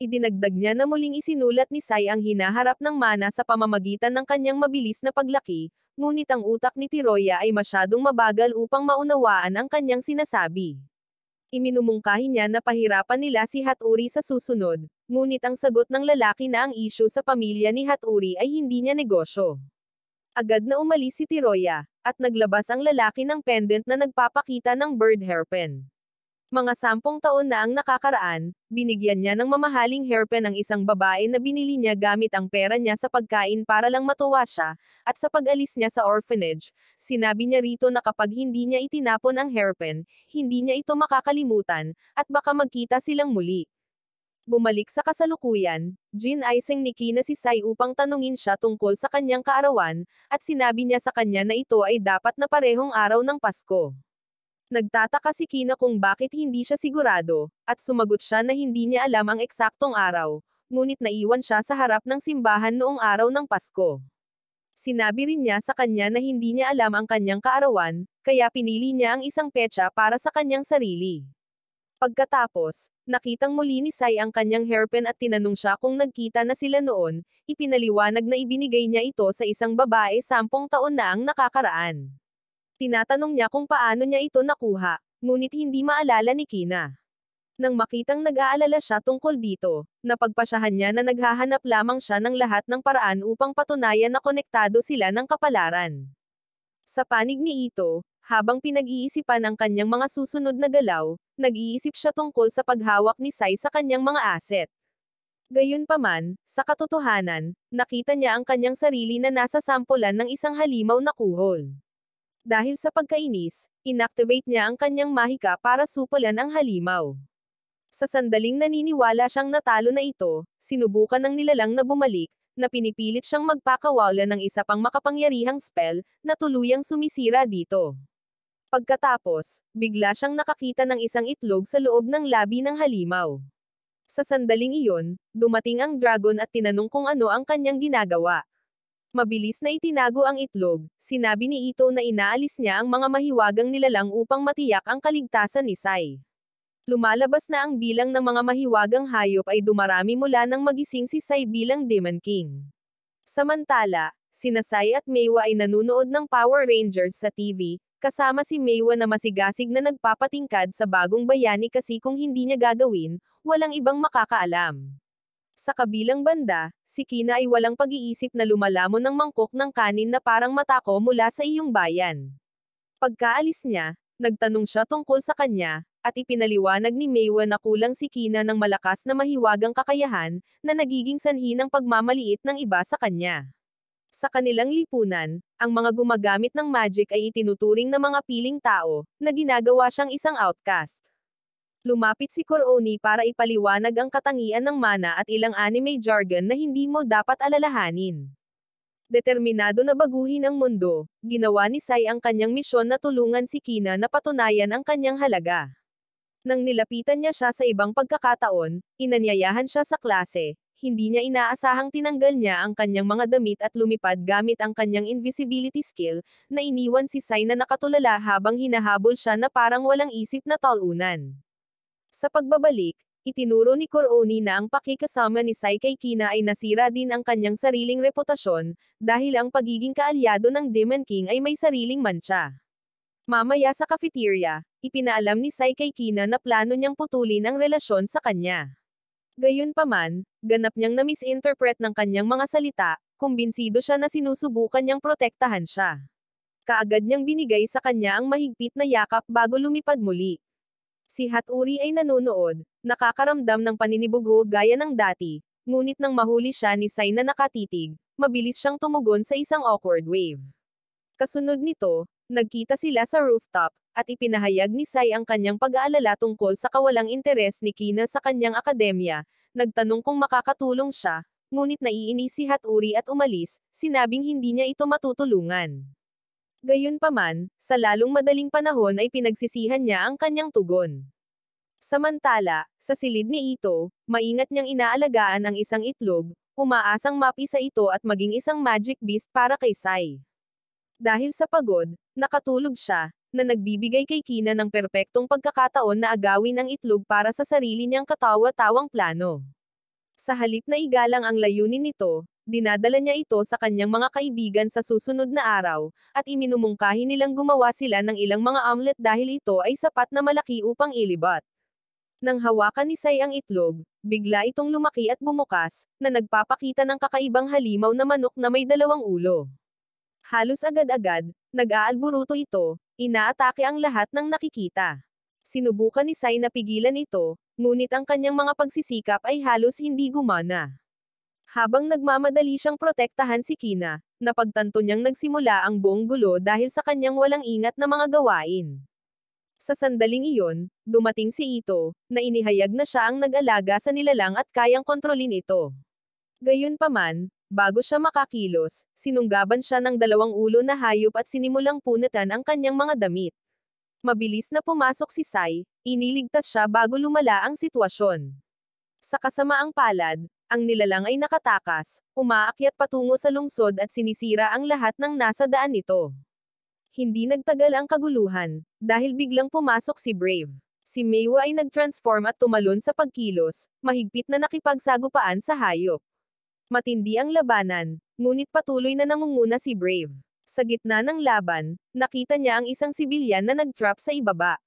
Idinagdag niya na muling isinulat ni Sai ang hinaharap ng mana sa pamamagitan ng kanyang mabilis na paglaki, ngunit ang utak ni Tiroya ay masyadong mabagal upang maunawaan ang kanyang sinasabi. Iminumungkahi niya na pahirapan nila si Haturi sa susunod, ngunit ang sagot ng lalaki na ang isyu sa pamilya ni Haturi ay hindi niya negosyo. Agad na umalis si Tiroya, at naglabas ang lalaki ng pendant na nagpapakita ng bird hairpin. Mga 10 taon na ang nakakaraan, binigyan niya ng mamahaling hairpin ang isang babae na binili niya gamit ang pera niya sa pagkain para lang matuwa siya, at sa pag-alis niya sa orphanage, sinabi niya rito na kapag hindi niya itinapon ang hairpin, hindi niya ito makakalimutan, at baka magkita silang muli. Bumalik sa kasalukuyan, Ginaaysing ni Kina si Sai upang tanungin siya tungkol sa kanyang kaarawan, at sinabi niya sa kanya na ito ay dapat na parehong araw ng Pasko. Nagtataka si Kina kung bakit hindi siya sigurado, at sumagot siya na hindi niya alam ang eksaktong araw, ngunit naiwan siya sa harap ng simbahan noong araw ng Pasko. Sinabi rin niya sa kanya na hindi niya alam ang kanyang kaarawan, kaya pinili niya ang isang petsa para sa kanyang sarili. Pagkatapos, nakitang muli ni Sai ang kanyang hairpin at tinanong siya kung nagkita na sila noon, ipinaliwanag na ibinigay niya ito sa isang babae 10 taon na ang nakakaraan. Tinatanong niya kung paano niya ito nakuha, ngunit hindi maalala ni Kina. Nang makitang nag-aalala siya tungkol dito, napagpasyahan niya na naghahanap lamang siya ng lahat ng paraan upang patunayan na konektado sila ng kapalaran. Sa panig ni Ito, habang pinag-iisipan ang kanyang mga susunod na galaw, nag-iisip siya tungkol sa paghawak ni Sai sa kanyang mga asset. Gayunpaman, sa katotohanan, nakita niya ang kanyang sarili na nasa sampulan ng isang halimaw na kuhol. Dahil sa pagkainis, inactivate niya ang kanyang mahika para supalan ang halimaw. Sa sandaling naniniwala siyang natalo na ito, sinubukan ng nilalang na bumalik, na pinipilit siyang magpakawala ng isa pang makapangyarihang spell, na tuluyang sumisira dito. Pagkatapos, bigla siyang nakakita ng isang itlog sa loob ng labi ng halimaw. Sa sandaling iyon, dumating ang dragon at tinanong kung ano ang kanyang ginagawa. Mabilis na itinago ang itlog, sinabi ni Ito na inaalis niya ang mga mahiwagang nilalang upang matiyak ang kaligtasan ni Sai. Lumalabas na ang bilang ng mga mahiwagang hayop ay dumarami mula nang magising si Sai bilang Demon King. Samantala, sina Sai at Meiwa ay nanunood ng Power Rangers sa TV, kasama si Meiwa na masigasig na nagpapatingkad sa bagong bayani kasi kung hindi niya gagawin, walang ibang makakaalam. Sa kabilang banda, si Kina ay walang pag-iisip na lumalamon ng mangkok ng kanin na parang matako mula sa iyong bayan. Pagkaalis niya, nagtanong siya tungkol sa kanya, at ipinaliwanag ni Meiwa na kulang si Kina ng malakas na mahiwagang kakayahan, na nagiging sanhi ng pagmamaliit ng iba sa kanya. Sa kanilang lipunan, ang mga gumagamit ng magic ay itinuturing na mga piling tao, na ginagawa siyang isang outcast. Lumapit si Koroni para ipaliwanag ang katangian ng mana at ilang anime jargon na hindi mo dapat alalahanin. Determinado na baguhin ang mundo, ginawa ni Sai ang kanyang misyon na tulungan si Kina na patunayan ang kanyang halaga. Nang nilapitan niya siya sa ibang pagkakataon, inanyayahan siya sa klase, hindi niya inaasahang tinanggal niya ang kanyang mga damit at lumipad gamit ang kanyang invisibility skill, na iniwan si Sai na nakatulala habang hinahabol siya na parang walang isip na talunan. Sa pagbabalik, itinuro ni Koroni na ang pakikasama ni Sai kay Kina ay nasira din ang kanyang sariling reputasyon, dahil ang pagiging kaalyado ng Demon King ay may sariling mantsa. Mamaya sa cafeteria, ipinaalam ni Sai kay Kina na plano niyang putulin ang relasyon sa kanya. Gayunpaman, ganap niyang na-misinterpret ng kanyang mga salita, kumbinsido siya na sinusubukan niyang protektahan siya. Kaagad niyang binigay sa kanya ang mahigpit na yakap bago lumipad muli. Si Haturi ay nanonood, nakakaramdam ng paninibugho gaya ng dati, ngunit nang mahuli siya ni Sai na nakatitig, mabilis siyang tumugon sa isang awkward wave. Kasunod nito, nagkita sila sa rooftop, at ipinahayag ni Sai ang kanyang pag-aalala tungkol sa kawalang interes ni Kina sa kanyang akademya, nagtanong kung makakatulong siya, ngunit naiinis si Haturi at umalis, sinabing hindi niya ito matutulungan. Gayunpaman, sa lalong madaling panahon ay pinagsisihan niya ang kanyang tugon. Samantala, sa silid ni Ito, maingat niyang inaalagaan ang isang itlog, umaasang mapisa ito at maging isang magic beast para kay Sai. Dahil sa pagod, nakatulog siya, na nagbibigay kay Kina ng perpektong pagkakataon na agawin ang itlog para sa sarili niyang katawa-tawang plano. Sa halip na igalang ang layunin nito, dinadala niya ito sa kanyang mga kaibigan sa susunod na araw, at iminumungkahi nilang gumawa sila ng ilang mga omelet dahil ito ay sapat na malaki upang ilibat. Nang hawakan ni Sai ang itlog, bigla itong lumaki at bumukas, na nagpapakita ng kakaibang halimaw na manok na may dalawang ulo. Halos agad-agad, nag-aalburuto ito, inaatake ang lahat ng nakikita. Sinubukan ni Sai na pigilan ito, ngunit ang kanyang mga pagsisikap ay halos hindi gumana. Habang nagmamadali siyang protektahan si Kina, napagtanto niyang nagsimula ang buong gulo dahil sa kanyang walang ingat na mga gawain. Sa sandaling iyon, dumating si Ito, na inihayag na siya ang nag-alaga sa nilalang at kayang kontrolin ito. Gayunpaman, bago siya makakilos, sinunggaban siya ng dalawang ulo na hayop at sinimulang punatan ang kanyang mga damit. Mabilis na pumasok si Sai, iniligtas siya bago lumala ang sitwasyon. Sa kasamaang palad, ang nilalang ay nakatakas, umaakyat patungo sa lungsod at sinisira ang lahat ng nasa daan nito. Hindi nagtagal ang kaguluhan, dahil biglang pumasok si Brave. Si Meiwa ay nag-transform at tumalon sa pagkilos, mahigpit na nakipagsagupaan sa hayop. Matindi ang labanan, ngunit patuloy na nangunguna si Brave. Sa gitna ng laban, nakita niya ang isang sibilyan na nag-trap sa ibaba.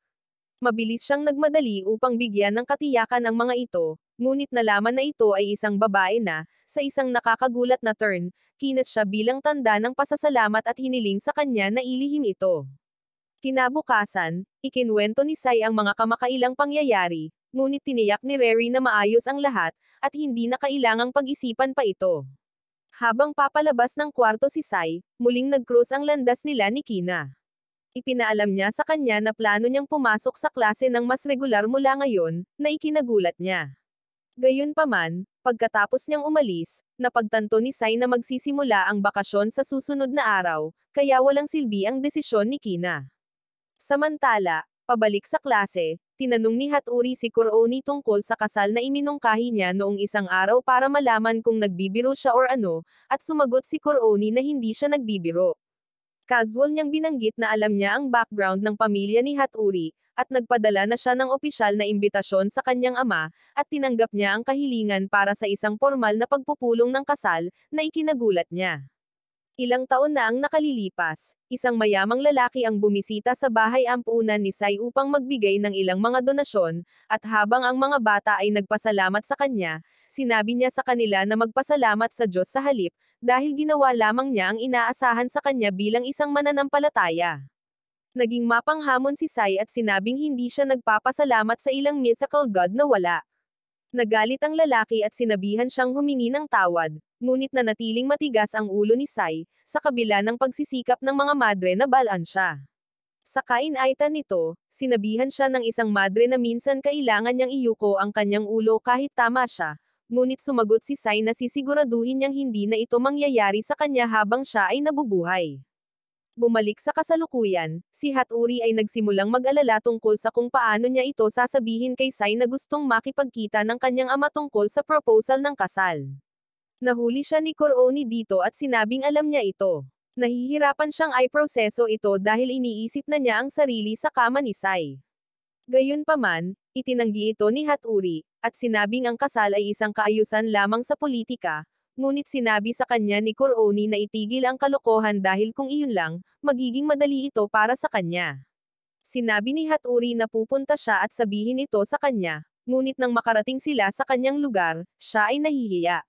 Mabilis siyang nagmadali upang bigyan ng katiyakan ang mga ito, ngunit nalaman na ito ay isang babae na, sa isang nakakagulat na turn, kinas siya bilang tanda ng pasasalamat at hiniling sa kanya na ilihim ito. Kinabukasan, ikinwento ni Sai ang mga kamakailang pangyayari, ngunit tiniyak ni Rary na maayos ang lahat, at hindi na kailangang pag-isipan pa ito. Habang papalabas ng kwarto si Sai, muling nag-cross ang landas nila ni Kina. Ipinaalam niya sa kanya na plano niyang pumasok sa klase ng mas regular mula ngayon, na ikinagulat niya. Gayunpaman, pagkatapos niyang umalis, napagtanto ni Sai na magsisimula ang bakasyon sa susunod na araw, kaya walang silbi ang desisyon ni Kina. Samantala, pabalik sa klase, tinanong ni Hatori si Kurooni tungkol sa kasal na iminungkahi niya noong isang araw para malaman kung nagbibiro siya or ano, at sumagot si Kurooni na hindi siya nagbibiro. Casual niyang binanggit na alam niya ang background ng pamilya ni Hatori, at nagpadala na siya ng opisyal na imbitasyon sa kanyang ama, at tinanggap niya ang kahilingan para sa isang formal na pagpupulong ng kasal, na ikinagulat niya. Ilang taon na ang nakalilipas, isang mayamang lalaki ang bumisita sa bahay ampunan ni Sai upang magbigay ng ilang mga donasyon, at habang ang mga bata ay nagpasalamat sa kanya, sinabi niya sa kanila na magpasalamat sa Diyos sa halip, dahil ginawa lamang niya ang inaasahan sa kanya bilang isang mananampalataya. Naging mapanghamon si Sai at sinabing hindi siya nagpapasalamat sa ilang mythical god na wala. Nagalit ang lalaki at sinabihan siyang humingi ng tawad, ngunit nanatiling matigas ang ulo ni Sai, sa kabila ng pagsisikap ng mga madre na balaan siya. Sa kainaitan nito, sinabihan siya ng isang madre na minsan kailangan niyang iyuko ang kanyang ulo kahit tama siya, ngunit sumagot si Sai na sisiguraduhin niyang hindi na ito mangyayari sa kanya habang siya ay nabubuhay. Bumalik sa kasalukuyan, si Hatori ay nagsimulang mag-alala tungkol sa kung paano niya ito sasabihin kay Sai na gustong makipagkita ng kanyang ama tungkol sa proposal ng kasal. Nahuli siya ni Kurooni dito at sinabing alam niya ito. Nahihirapan siyang i-proseso ito dahil iniisip na niya ang sarili sa kama ni Sai. Gayunpaman, itinanggi ito ni Hatori, at sinabing ang kasal ay isang kaayusan lamang sa politika, ngunit sinabi sa kanya ni Kurooni na itigil ang kalokohan dahil kung iyon lang, magiging madali ito para sa kanya. Sinabi ni Hatori na pupunta siya at sabihin ito sa kanya, ngunit nang makarating sila sa kanyang lugar, siya ay nahihiya.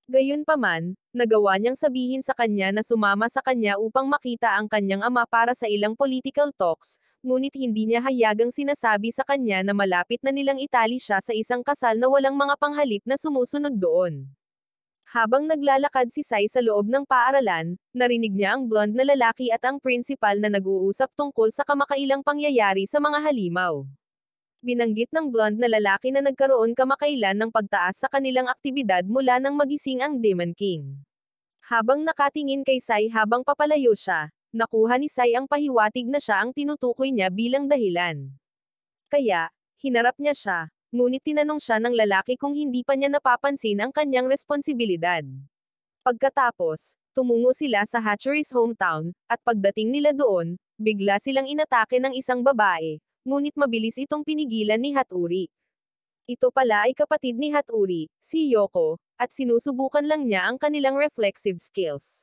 Gayunpaman, nagawa niyang sabihin sa kanya na sumama sa kanya upang makita ang kanyang ama para sa ilang political talks, ngunit hindi niya hayagang sinasabi sa kanya na malapit na nilang itali siya sa isang kasal na walang mga panghalip na sumusunod doon. Habang naglalakad si Sai sa loob ng paaralan, narinig niya ang blonde na lalaki at ang principal na nag-uusap tungkol sa kamakailang pangyayari sa mga halimaw. Binanggit ng blonde na lalaki na nagkaroon kamakailan ng pagtaas sa kanilang aktibidad mula nang magising ang Demon King. Habang nakatingin kay Sai habang papalayo siya, nakuha ni Sai ang pahiwatig na siya ang tinutukoy niya bilang dahilan. Kaya, hinarap niya siya, ngunit tinanong siya ng lalaki kung hindi pa niya napapansin ang kanyang responsibilidad. Pagkatapos, tumungo sila sa Hatchery's hometown, at pagdating nila doon, bigla silang inatake ng isang babae, ngunit mabilis itong pinigilan ni Hatori. Ito pala ay kapatid ni Hatori, si Yoko, at sinusubukan lang niya ang kanilang reflexive skills.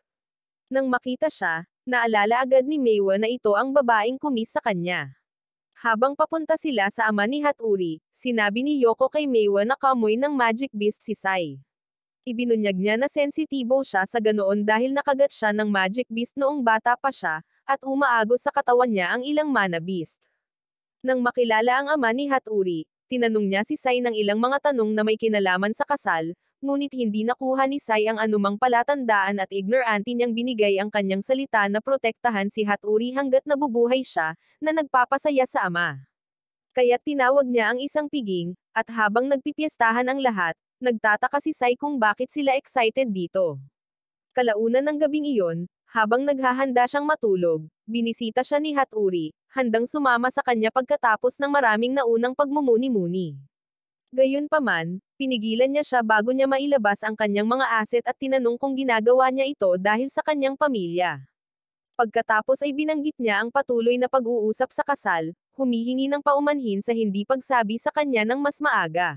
Nang makita siya, naalala agad ni Meiwa na ito ang babaeng kumis sa kanya. Habang papunta sila sa ama ni Hatori, sinabi ni Yoko kay Meiwa na kamoy ng magic beast si Sai. Ibinunyag niya na sensitibo siya sa ganoon dahil nakagat siya ng magic beast noong bata pa siya, at umaagos sa katawan niya ang ilang mana beast. Nang makilala ang ama ni Hatori, tinanong niya si Sai ng ilang mga tanong na may kinalaman sa kasal, ngunit hindi nakuha ni Sai ang anumang palatandaan at ignorante niyang binigay ang kanyang salita na protektahan si Hatori hanggat nabubuhay siya, na nagpapasaya sa ama. Kaya't tinawag niya ang isang piging, at habang nagpipiestahan ang lahat, nagtataka si Sai kung bakit sila excited dito. Kalaunan ng gabing iyon, habang naghahanda siyang matulog, binisita siya ni Hatori, handang sumama sa kanya pagkatapos ng maraming naunang pagmumuni-muni. Gayunpaman, pinigilan niya siya bago niya mailabas ang kanyang mga asset at tinanong kung ginagawa niya ito dahil sa kanyang pamilya. Pagkatapos ay binanggit niya ang patuloy na pag-uusap sa kasal, humihingi ng paumanhin sa hindi pagsabi sa kanya ng mas maaga.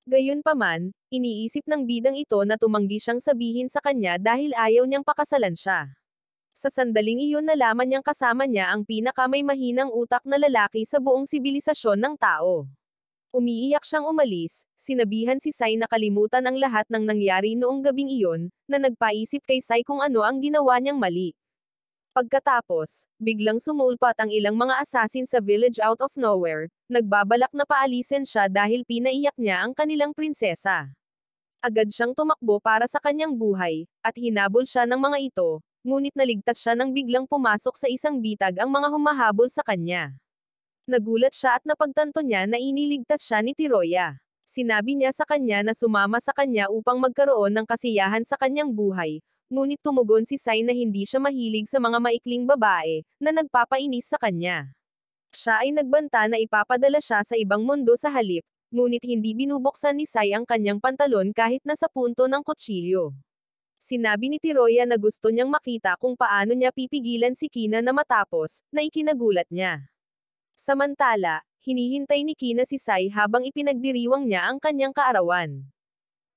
Gayunpaman, iniisip ng bidang ito na tumanggi siyang sabihin sa kanya dahil ayaw niyang pakasalan siya. Sa sandaling iyon nalaman niyang kasama niya ang pinakamay mahinang utak na lalaki sa buong sibilisasyon ng tao. Umiiyak siyang umalis, sinabihan si Sai na kalimutan ang lahat ng nangyari noong gabing iyon, na nagpaisip kay Sai kung ano ang ginawa niyang mali. Pagkatapos, biglang sumulpat ang ilang mga assassin sa village out of nowhere, nagbabalak na paalisin siya dahil pinaiyak niya ang kanilang prinsesa. Agad siyang tumakbo para sa kanyang buhay, at hinabol siya ng mga ito, ngunit naligtas siya nang biglang pumasok sa isang bitag ang mga humahabol sa kanya. Nagulat siya at napagtanto niya na iniligtas siya ni Tiroya. Sinabi niya sa kanya na sumama sa kanya upang magkaroon ng kasiyahan sa kanyang buhay, ngunit tumugon si Sai na hindi siya mahilig sa mga maikling babae, na nagpapainis sa kanya. Siya ay nagbanta na ipapadala siya sa ibang mundo sa halip, ngunit hindi binubuksan ni Sai ang kanyang pantalon kahit nasa punto ng kutsilyo. Sinabi ni Tiroya na gusto niyang makita kung paano niya pipigilan si Kina na matapos, na ikinagulat niya. Samantala, hinihintay ni Kina si Sai habang ipinagdiriwang niya ang kanyang kaarawan.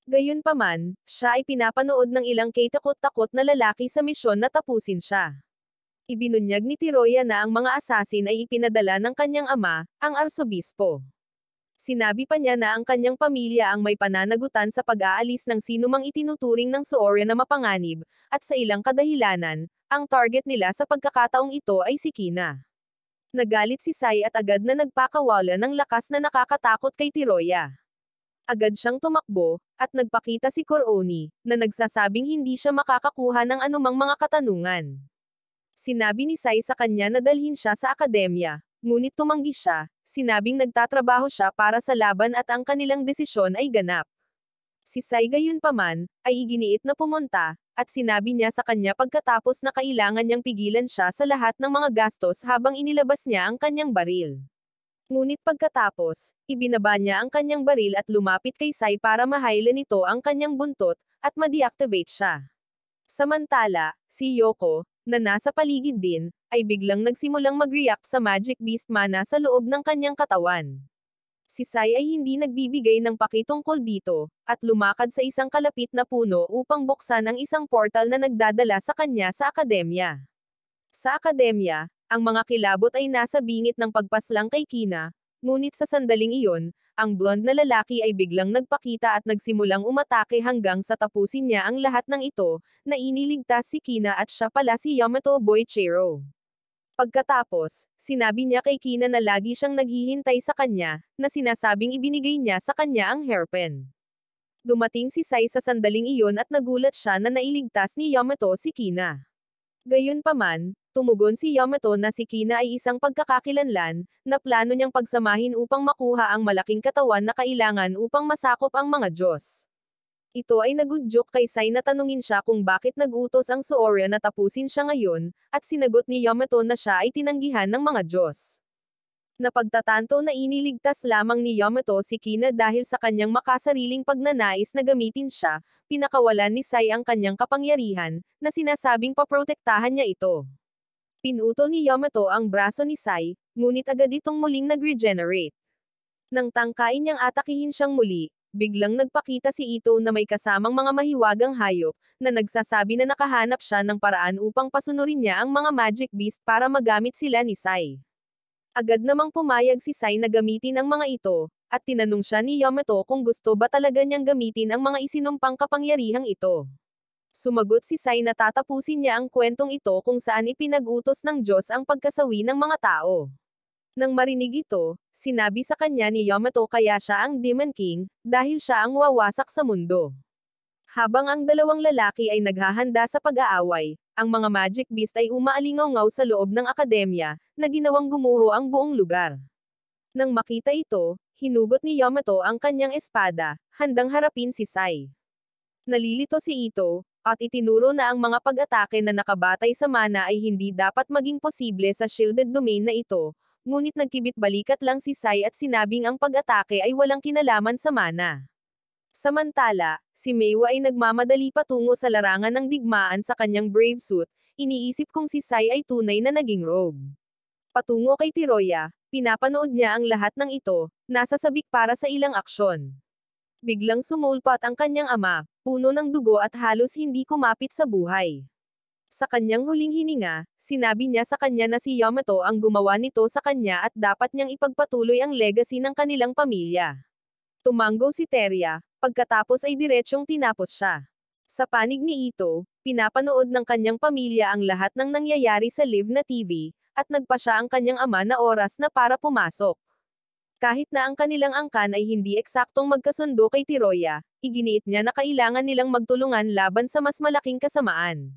Gayunpaman, siya ay pinapanood ng ilang kay-takot-takot na lalaki sa misyon na tapusin siya. Ibinunyag ni Tiroya na ang mga asasin ay ipinadala ng kanyang ama, ang arsobispo. Sinabi pa niya na ang kanyang pamilya ang may pananagutan sa pag-aalis ng sinumang itinuturing ng Suorya na mapanganib, at sa ilang kadahilanan, ang target nila sa pagkakataong ito ay si Kina. Nagalit si Sai at agad na nagpakawala ng lakas na nakakatakot kay Tiroya. Agad siyang tumakbo, at nagpakita si Koroni, na nagsasabing hindi siya makakakuha ng anumang mga katanungan. Sinabi ni Sai sa kanya na dalhin siya sa akademya, ngunit tumanggi siya, sinabing nagtatrabaho siya para sa laban at ang kanilang desisyon ay ganap. Si Sai gayunpaman, ay iginiit na pumunta, at sinabi niya sa kanya pagkatapos na kailangan niyang pigilan siya sa lahat ng mga gastos habang inilabas niya ang kanyang baril. Ngunit pagkatapos, ibinaba niya ang kanyang baril at lumapit kay Sai para mahaylan nito ang kanyang buntot, at ma-deactivate siya. Samantala, si Yoko, na nasa paligid din, ay biglang nagsimulang mag-react sa magic beast mana sa loob ng kanyang katawan. Si Sai ay hindi nagbibigay ng pakitungkol dito, at lumakad sa isang kalapit na puno upang buksan ang isang portal na nagdadala sa kanya sa akademya. Sa akademya, ang mga kilabot ay nasa bingit ng pagpaslang kay Kina, ngunit sa sandaling iyon, ang blonde na lalaki ay biglang nagpakita at nagsimulang umatake hanggang sa tapusin niya ang lahat ng ito, na iniligtas si Kina at siya pala si Yamato Boichiro. Pagkatapos, sinabi niya kay Kina na lagi siyang naghihintay sa kanya, na sinasabing ibinigay niya sa kanya ang hairpin. Dumating si Sai sa sandaling iyon at nagulat siya na nailigtas ni Yamato si Kina. Gayunpaman, tumugon si Yamato na si Kina ay isang pagkakakilanlan, na plano niyang pagsamahin upang makuha ang malaking katawan na kailangan upang masakop ang mga Diyos. Ito ay nagudyok kay Sai na tanungin siya kung bakit nag-utos ang Suorya na tapusin siya ngayon, at sinagot ni Yamato na siya ay tinanggihan ng mga Diyos. Napagtatanto na iniligtas lamang ni Yamato si Kina dahil sa kanyang makasariling pagnanais na gamitin siya, pinakawalan ni Sai ang kanyang kapangyarihan, na sinasabing paprotektahan niya ito. Pinutol ni Yamato ang braso ni Sai, ngunit agad itong muling nag-regenerate. Nang tangkain niyang atakihin siyang muli, biglang nagpakita si Ito na may kasamang mga mahiwagang hayop, na nagsasabi na nakahanap siya ng paraan upang pasunurin niya ang mga magic beast para magamit sila ni Sai. Agad namang pumayag si Sai na gamitin ang mga ito, at tinanong siya ni Yamato kung gusto ba talaga niyang gamitin ang mga isinumpang kapangyarihang ito. Sumagot si Sai na tatapusin niya ang kwentong ito kung saan ipinag-utos ng Diyos ang pagkasawi ng mga tao. Nang marinig ito, sinabi sa kanya ni Yamato kaya siya ang Demon King, dahil siya ang wawasak sa mundo. Habang ang dalawang lalaki ay naghahanda sa pag-aaway, ang mga magic beast ay umaalingaw sa loob ng akademya, na ginawang gumuho ang buong lugar. Nang makita ito, hinugot ni Yamato ang kanyang espada, handang harapin si Sai. Nalilito si Ito, at itinuro na ang mga pag-atake na nakabatay sa mana ay hindi dapat maging posible sa shielded domain na ito, ngunit nagkibit-balikat lang si Sai at sinabing ang pag-atake ay walang kinalaman sa mana. Samantala, si Meiwa ay nagmamadali patungo sa larangan ng digmaan sa kanyang brave suit, iniisip kung si Sai ay tunay na naging rogue. Patungo kay Tiroya, pinapanood niya ang lahat ng ito, nasa sabik para sa ilang aksyon. Biglang sumulpat ang kanyang ama, puno ng dugo at halos hindi kumapit sa buhay. Sa kanyang huling hininga, sinabi niya sa kanya na si Yamato ang gumawa nito sa kanya at dapat niyang ipagpatuloy ang legacy ng kanilang pamilya. Tumanggo si Teria, pagkatapos ay diretsyong tinapos siya. Sa panig ni Ito, pinapanood ng kanyang pamilya ang lahat ng nangyayari sa live na TV, at nagpa siya ang kanyang ama na oras na para pumasok. Kahit na ang kanilang angkan ay hindi eksaktong magkasundo kay Tiroya, iginiit niya na kailangan nilang magtulungan laban sa mas malaking kasamaan.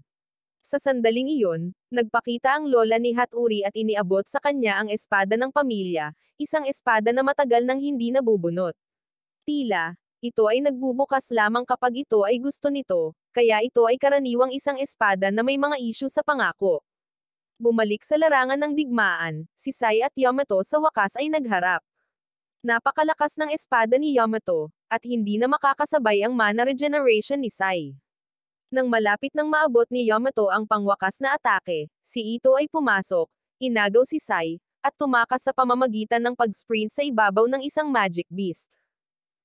Sa sandaling iyon, nagpakita ang lola ni Haturi at iniabot sa kanya ang espada ng pamilya, isang espada na matagal nang hindi nabubunot. Tila, ito ay nagbubukas lamang kapag ito ay gusto nito, kaya ito ay karaniwang isang espada na may mga isyu sa pangako. Bumalik sa larangan ng digmaan, si Sai at Yamato sa wakas ay nagharap. Napakalakas ng espada ni Yamato, at hindi na makakasabay ang mana regeneration ni Sai. Nang malapit nang maabot ni Yamato ang pangwakas na atake, si Ito ay pumasok, inagaw si Sai, at tumakas sa pamamagitan ng pag-sprint sa ibabaw ng isang magic beast.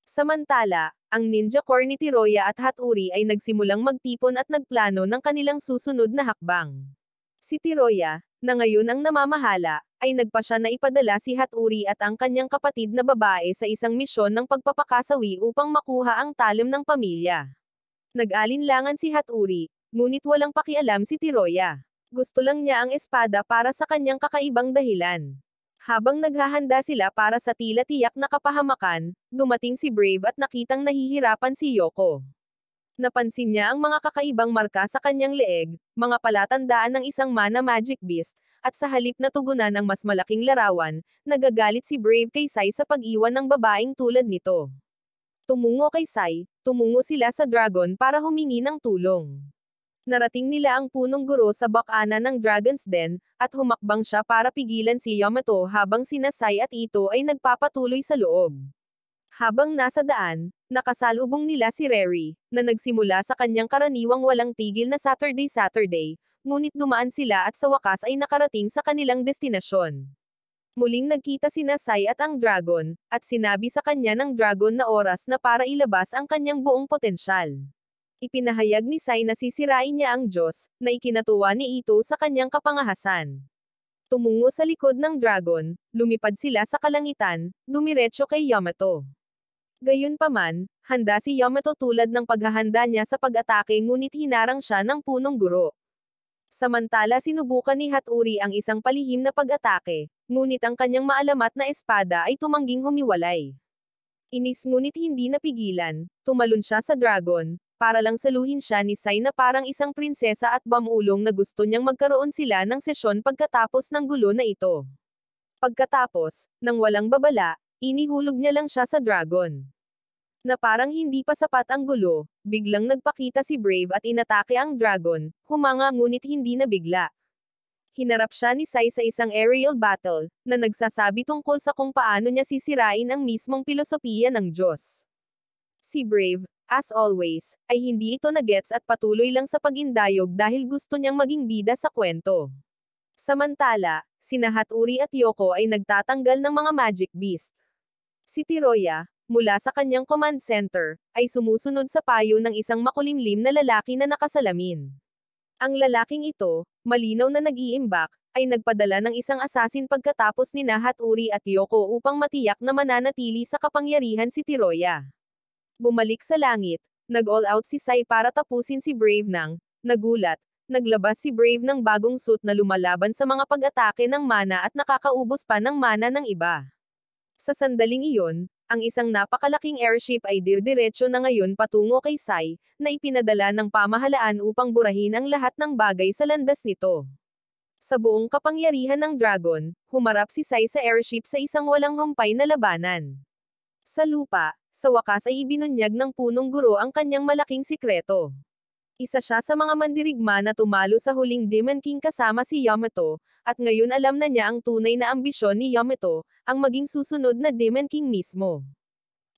Samantala, ang ninja core ni Tiroya at Haturi ay nagsimulang magtipon at nagplano ng kanilang susunod na hakbang. Si Tiroya, na ngayon ang namamahala, ay nagpa siya na ipadala si Haturi at ang kanyang kapatid na babae sa isang misyon ng pagpapakasawi upang makuha ang talim ng pamilya. Nag-alinlangan si Haturi, ngunit walang pakialam si Tiroya. Gusto lang niya ang espada para sa kanyang kakaibang dahilan. Habang naghahanda sila para sa tila tiyak na kapahamakan, dumating si Brave at nakitang nahihirapan si Yoko. Napansin niya ang mga kakaibang marka sa kanyang leeg, mga palatandaan ng isang mana magic beast, at sa halip na tugunan ng mas malaking larawan, nagagalit si Brave kay Sai sa pag-iwan ng babaeng tulad nito. Tumungo kay Sai, tumungo sila sa dragon para humingi ng tulong. Narating nila ang punong guro sa bakana ng Dragon's Den, at humakbang siya para pigilan si Yamato habang sina Sai at Ito ay nagpapatuloy sa loob. Habang nasa daan, nakasalubong nila si Reri, na nagsimula sa kanyang karaniwang walang tigil na Saturday, ngunit dumaan sila at sa wakas ay nakarating sa kanilang destinasyon. Muling nagkita sina Sai at ang dragon, at sinabi sa kanya ng dragon na oras na para ilabas ang kanyang buong potensyal. Ipinahayag ni Sai na sisirain niya ang Diyos, na ikinatuwa ni Ito sa kanyang kapangahasan. Tumungo sa likod ng dragon, lumipad sila sa kalangitan, dumiretso kay Yamato. Gayunpaman, handa si Yamato tulad ng paghahanda niya sa pag-atake ngunit hinarang siya ng punong guro. Samantala sinubukan ni Haturi ang isang palihim na pag-atake, ngunit ang kanyang maalamat na espada ay tumangging humiwalay. Inis ngunit hindi napigilan, tumalon siya sa dragon, para lang saluhin siya ni Sai na parang isang prinsesa at bamulong na gusto niyang magkaroon sila ng sesyon pagkatapos ng gulo na ito. Pagkatapos, nang walang babala, inihulog niya lang siya sa dragon. Na parang hindi pa sapat ang gulo, biglang nagpakita si Brave at inatake ang dragon, humanga ngunit hindi nabigla. Hinarap siya ni Sai sa isang aerial battle, na nagsasabi tungkol sa kung paano niya sisirain ang mismong pilosopiya ng Diyos. Si Brave, as always, ay hindi ito nagets at patuloy lang sa pag-indayog dahil gusto niyang maging bida sa kwento. Samantala, sina Haturi at Yoko ay nagtatanggal ng mga magic beast. Si Tiroya, mula sa kanyang command center, ay sumusunod sa payo ng isang makulimlim na lalaki na nakasalamin. Ang lalaking ito, malinaw na nag-iimbak, ay nagpadala ng isang asasin pagkatapos ni Haturi at Yoko upang matiyak na mananatili sa kapangyarihan si Tiroya. Bumalik sa langit, nag-all out si Sai para tapusin si Brave nang, nagulat, naglabas si Brave ng bagong suit na lumalaban sa mga pag-atake ng mana at nakakaubos pa ng mana ng iba. Sa sandaling iyon, ang isang napakalaking airship ay dirdiretso na ngayon patungo kay Sai, na ipinadala ng pamahalaan upang burahin ang lahat ng bagay sa landas nito. Sa buong kapangyarihan ng dragon, humarap si Sai sa airship sa isang walang humpay na labanan. Sa lupa, sa wakas ay ibinunyag ng punong guro ang kanyang malaking sikreto. Isa siya sa mga mandirigma na tumalo sa huling Demon King kasama si Yamato, at ngayon alam na niya ang tunay na ambisyon ni Yamato, ang maging susunod na Demon King mismo.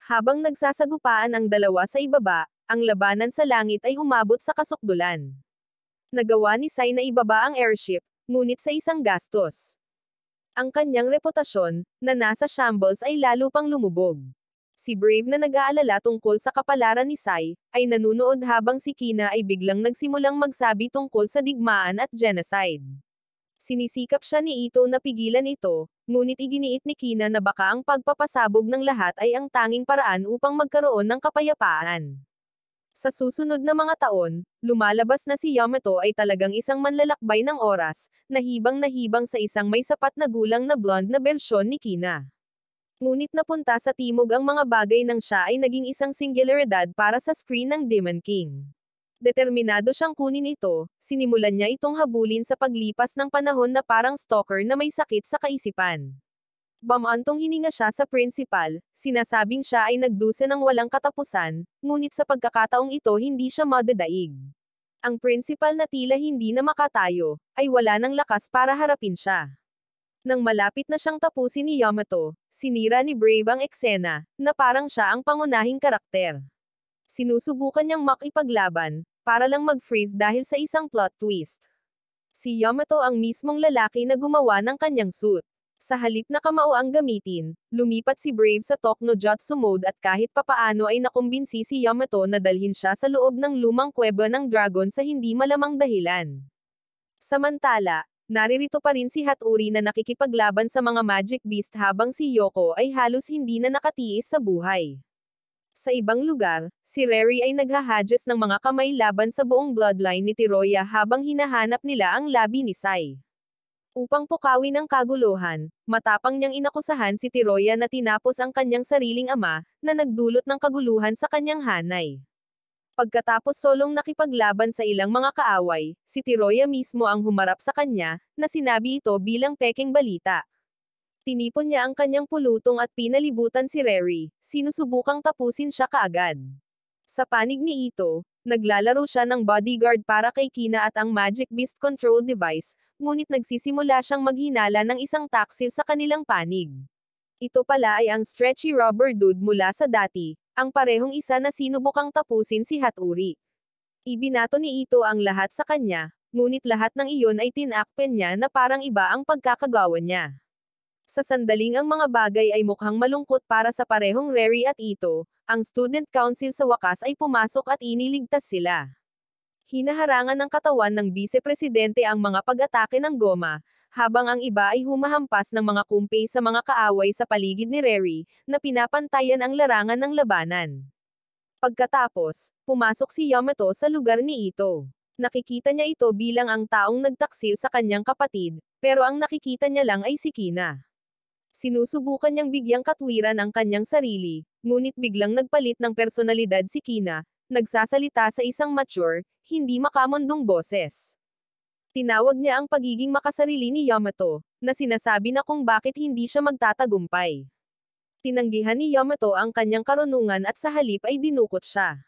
Habang nagsasagupaan ang dalawa sa ibaba, ang labanan sa langit ay umabot sa kasukdulan. Nagawa ni Sai na ibaba ang airship, ngunit sa isang gastos. Ang kanyang reputasyon, na nasa shambles ay lalo pang lumubog. Si Brave na nag-aalala tungkol sa kapalaran ni Sai, ay nanunood habang si Kina ay biglang nagsimulang magsabi tungkol sa digmaan at genocide. Sinisikap siya ni Ito na pigilan ito, ngunit iginiit ni Kina na baka ang pagpapasabog ng lahat ay ang tanging paraan upang magkaroon ng kapayapaan. Sa susunod na mga taon, lumalabas na si Yamato ay talagang isang manlalakbay ng oras, nahibang sa isang may sapat na gulang na blonde na bersyon ni Kina. Ngunit napunta sa timog ang mga bagay nang siya ay naging isang singularidad para sa screen ng Demon King. Determinado siyang kunin ito, sinimulan niya itong habulin sa paglipas ng panahon na parang stalker na may sakit sa kaisipan. Bamantong hininga siya sa principal, sinasabing siya ay nagdusa ng walang katapusan, ngunit sa pagkakataong ito hindi siya madadaig. Ang principal na tila hindi na makatayo, ay wala ng lakas para harapin siya. Nang malapit na siyang tapusin ni Yamato, sinira ni Brave ang eksena, na parang siya ang pangunahing karakter. Sinusubukan niyang makipaglaban, para lang mag-freeze dahil sa isang plot twist. Si Yamato ang mismong lalaki na gumawa ng kanyang suit. Sa halip na kamao ang gamitin, lumipat si Brave sa Talk no Jutsu mode at kahit papaano ay nakumbinsi si Yamato na dalhin siya sa loob ng lumang kuweba ng dragon sa hindi malamang dahilan. Samantala, naririto pa rin si Haturi na nakikipaglaban sa mga magic beast habang si Yoko ay halos hindi na nakatiis sa buhay. Sa ibang lugar, si Reri ay naghahadges ng mga kamay laban sa buong bloodline ni Tiroya habang hinahanap nila ang labi ni Sai. Upang pukawin ang kaguluhan, matapang niyang inakusahan si Tiroya na tinapos ang kanyang sariling ama, na nagdulot ng kaguluhan sa kanyang hanay. Pagkatapos solong nakipaglaban sa ilang mga kaaway, si Tiroya mismo ang humarap sa kanya, na sinabi ito bilang pekeng balita. Tinipon niya ang kanyang pulutong at pinalibutan si Reri, sinusubukang tapusin siya kaagad. Sa panig ni Ito, naglalaro siya ng bodyguard para kay Kina at ang Magic Beast Control Device, ngunit nagsisimula siyang maghinala ng isang taksil sa kanilang panig. Ito pala ay ang stretchy rubber dude mula sa dati, ang parehong isa na sinubukang tapusin si Haturi. Ibinato ni Ito ang lahat sa kanya, ngunit lahat ng iyon ay tinakpen niya na parang iba ang pagkakagawa niya. Sa sandaling ang mga bagay ay mukhang malungkot para sa parehong Reri at Ito, ang Student Council sa wakas ay pumasok at iniligtas sila. Hinaharangan ng katawan ng Bise-Presidente ang mga pag-atake ng goma, habang ang iba ay humahampas ng mga kumpay sa mga kaaway sa paligid ni Reri, na pinapantayan ang larangan ng labanan. Pagkatapos, pumasok si Yamato sa lugar ni Ito. Nakikita niya ito bilang ang taong nagtaksil sa kanyang kapatid, pero ang nakikita niya lang ay si Kina. Sinusubukan niyang bigyang katwiran ang kanyang sarili, ngunit biglang nagpalit ng personalidad si Kina, nagsasalita sa isang mature, hindi makamundong boses. Tinawag niya ang pagiging makasarili ni Yamato, na sinasabi na kung bakit hindi siya magtatagumpay. Tinanggihan ni Yamato ang kanyang karunungan at sa halip ay dinukot siya.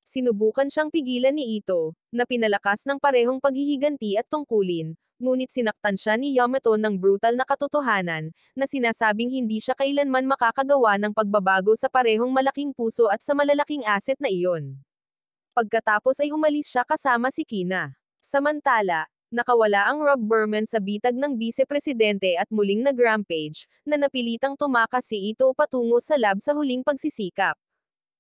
Sinubukan siyang pigilan ni Ito, na pinalakas ng parehong paghihiganti at tungkulin, ngunit sinaktan siya ni Yamato ng brutal na katotohanan, na sinasabing hindi siya kailanman makakagawa ng pagbabago sa parehong malaking puso at sa malalaking asset na iyon. Pagkatapos ay umalis siya kasama si Kina. Samantala, Nakawala ang Rob Berman sa bitag ng Bise-Presidente at muling nag-rampage, na napilitang tumakas si Ito patungo sa lab sa huling pagsisikap.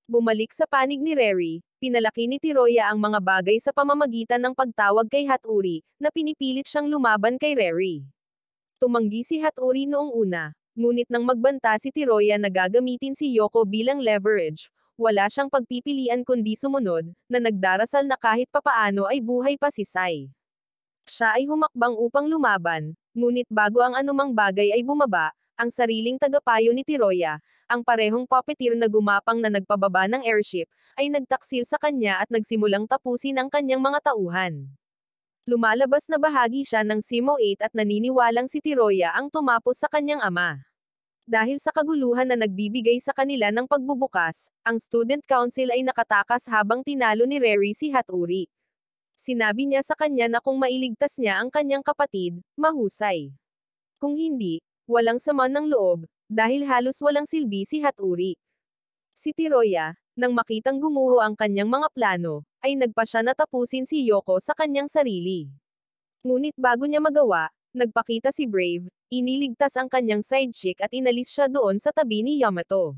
Bumalik sa panig ni Rary, pinalaki ni Tiroya ang mga bagay sa pamamagitan ng pagtawag kay Haturi, na pinipilit siyang lumaban kay Rary. Tumanggi si Haturi noong una, ngunit nang magbanta si Tiroya na gagamitin si Yoko bilang leverage, wala siyang pagpipilian kundi sumunod, na nagdarasal na kahit papaano ay buhay pa si Sai. Siya ay humakbang upang lumaban, ngunit bago ang anumang bagay ay bumaba, ang sariling tagapayo ni Tiroya, ang parehong puppeteer na gumapang na nagpababa ng airship, ay nagtaksil sa kanya at nagsimulang tapusin ang kanyang mga tauhan. Lumalabas na bahagi siya ng Simo-8 at naniniwalang si Tiroya ang tumapos sa kanyang ama. Dahil sa kaguluhan na nagbibigay sa kanila ng pagbubukas, ang Student Council ay nakatakas habang tinalo ni Rary si Haturi. Sinabi niya sa kanya na kung mailigtas niya ang kanyang kapatid, mahusay. Kung hindi, walang sama ng loob, dahil halos walang silbi si Haturi. Si Tiroya, nang makitang gumuho ang kanyang mga plano, ay nagpa siya na tapusin si Yoko sa kanyang sarili. Ngunit bago niya magawa, nagpakita si Brave, iniligtas ang kanyang side chick at inalis siya doon sa tabi ni Yamato.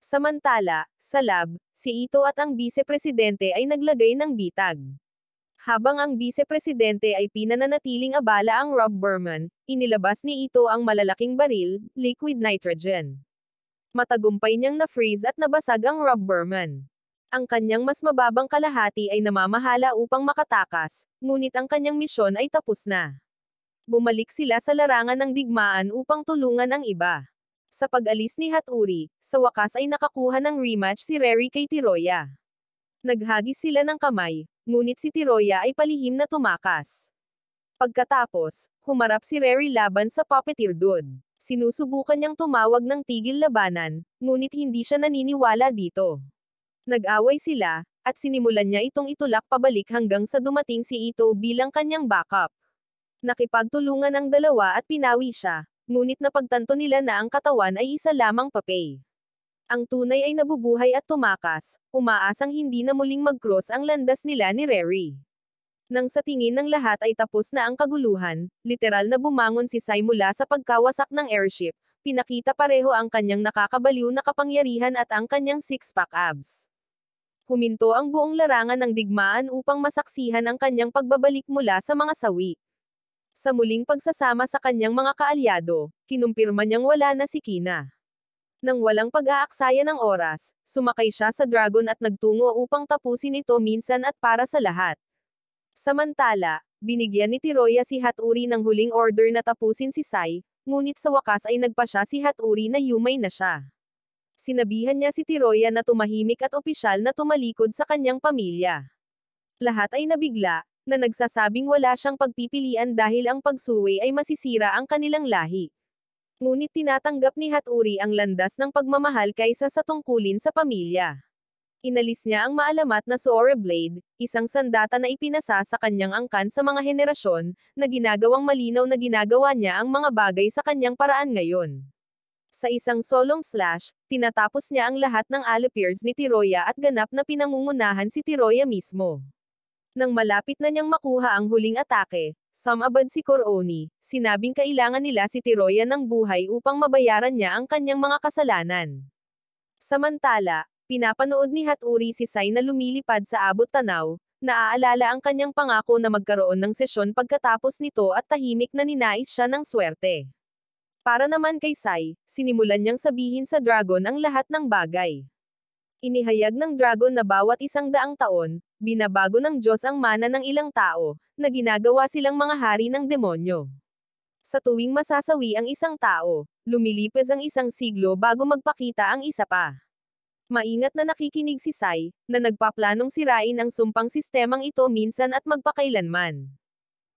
Samantala, sa lab, si Ito at ang Bise-Presidente ay naglagay ng bitag. Habang ang Bise-Presidente ay pinananatiling abala ang Rob Berman, inilabas ni Ito ang malalaking baril, liquid nitrogen. Matagumpay niyang na-freeze at nabasag ang Rob Berman. Ang kanyang mas mababang kalahati ay namamahala upang makatakas, ngunit ang kanyang misyon ay tapos na. Bumalik sila sa larangan ng digmaan upang tulungan ang iba. Sa pag-alis ni Haturi, sa wakas ay nakakuha ng rematch si Rary kay Tiroya. Naghagis sila ng kamay, ngunit si Tiroya ay palihim na tumakas. Pagkatapos, humarap si Rary laban sa puppeteer dude. Sinusubukan niyang tumawag ng tigil labanan, ngunit hindi siya naniniwala dito. Nag-away sila, at sinimulan niya itong itulak pabalik hanggang sa dumating si Ito bilang kanyang backup. Nakipagtulungan ang dalawa at pinawi siya, ngunit napagtanto nila na ang katawan ay isa lamang papel. Ang tunay ay nabubuhay at tumakas, umaasang hindi na muling mag-cross ang landas nila ni Rary. Nang sa tingin ng lahat ay tapos na ang kaguluhan, literal na bumangon si Sai mula sa pagkawasak ng airship, pinakita pareho ang kanyang nakakabaliw na kapangyarihan at ang kanyang six-pack abs. Huminto ang buong larangan ng digmaan upang masaksihan ang kanyang pagbabalik mula sa mga sawi. Sa muling pagsasama sa kanyang mga kaalyado, kinumpirma niyang wala na si Kina. Nang walang pag-aaksaya ng oras, sumakay siya sa dragon at nagtungo upang tapusin ito minsan at para sa lahat. Samantala, binigyan ni Tiroya si Haturi ng huling order na tapusin si Sai, ngunit sa wakas ay nagpa siya si Haturi na yumay na siya. Sinabihan niya si Tiroya na tumahimik at opisyal na tumalikod sa kanyang pamilya. Lahat ay nabigla, na nagsasabing wala siyang pagpipilian dahil ang pagsuwi ay masisira ang kanilang lahi. Ngunit tinatanggap ni Haturi ang landas ng pagmamahal kaysa sa tungkulin sa pamilya. Inalis niya ang maalamat na Sora Blade, isang sandata na ipinasa sa kanyang angkan sa mga henerasyon, na ginagawang malinaw na ginagawa niya ang mga bagay sa kanyang paraan ngayon. Sa isang solong slash, tinatapos niya ang lahat ng Allopiers ni Tiroya at ganap na pinangungunahan si Tiroya mismo. Nang malapit na niyang makuha ang huling atake, sumabad si Koroni, sinabing kailangan nila si Tiroya ng buhay upang mabayaran niya ang kanyang mga kasalanan. Samantala, pinapanood ni Haturi si Sai na lumilipad sa abot tanaw, naaalala ang kanyang pangako na magkaroon ng sesyon pagkatapos nito at tahimik na ninais siya ng swerte. Para naman kay Sai, sinimulan niyang sabihin sa dragon ang lahat ng bagay. Inihayag ng dragon na bawat 100 taon, binabago ng Diyos ang mana ng ilang tao, na ginagawa silang mga hari ng demonyo. Sa tuwing masasawi ang isang tao, lumilipas ang isang siglo bago magpakita ang isa pa. Maingat na nakikinig si Sai, na nagpaplanong sirain ang sumpang sistemang ito minsan at magpakailanman.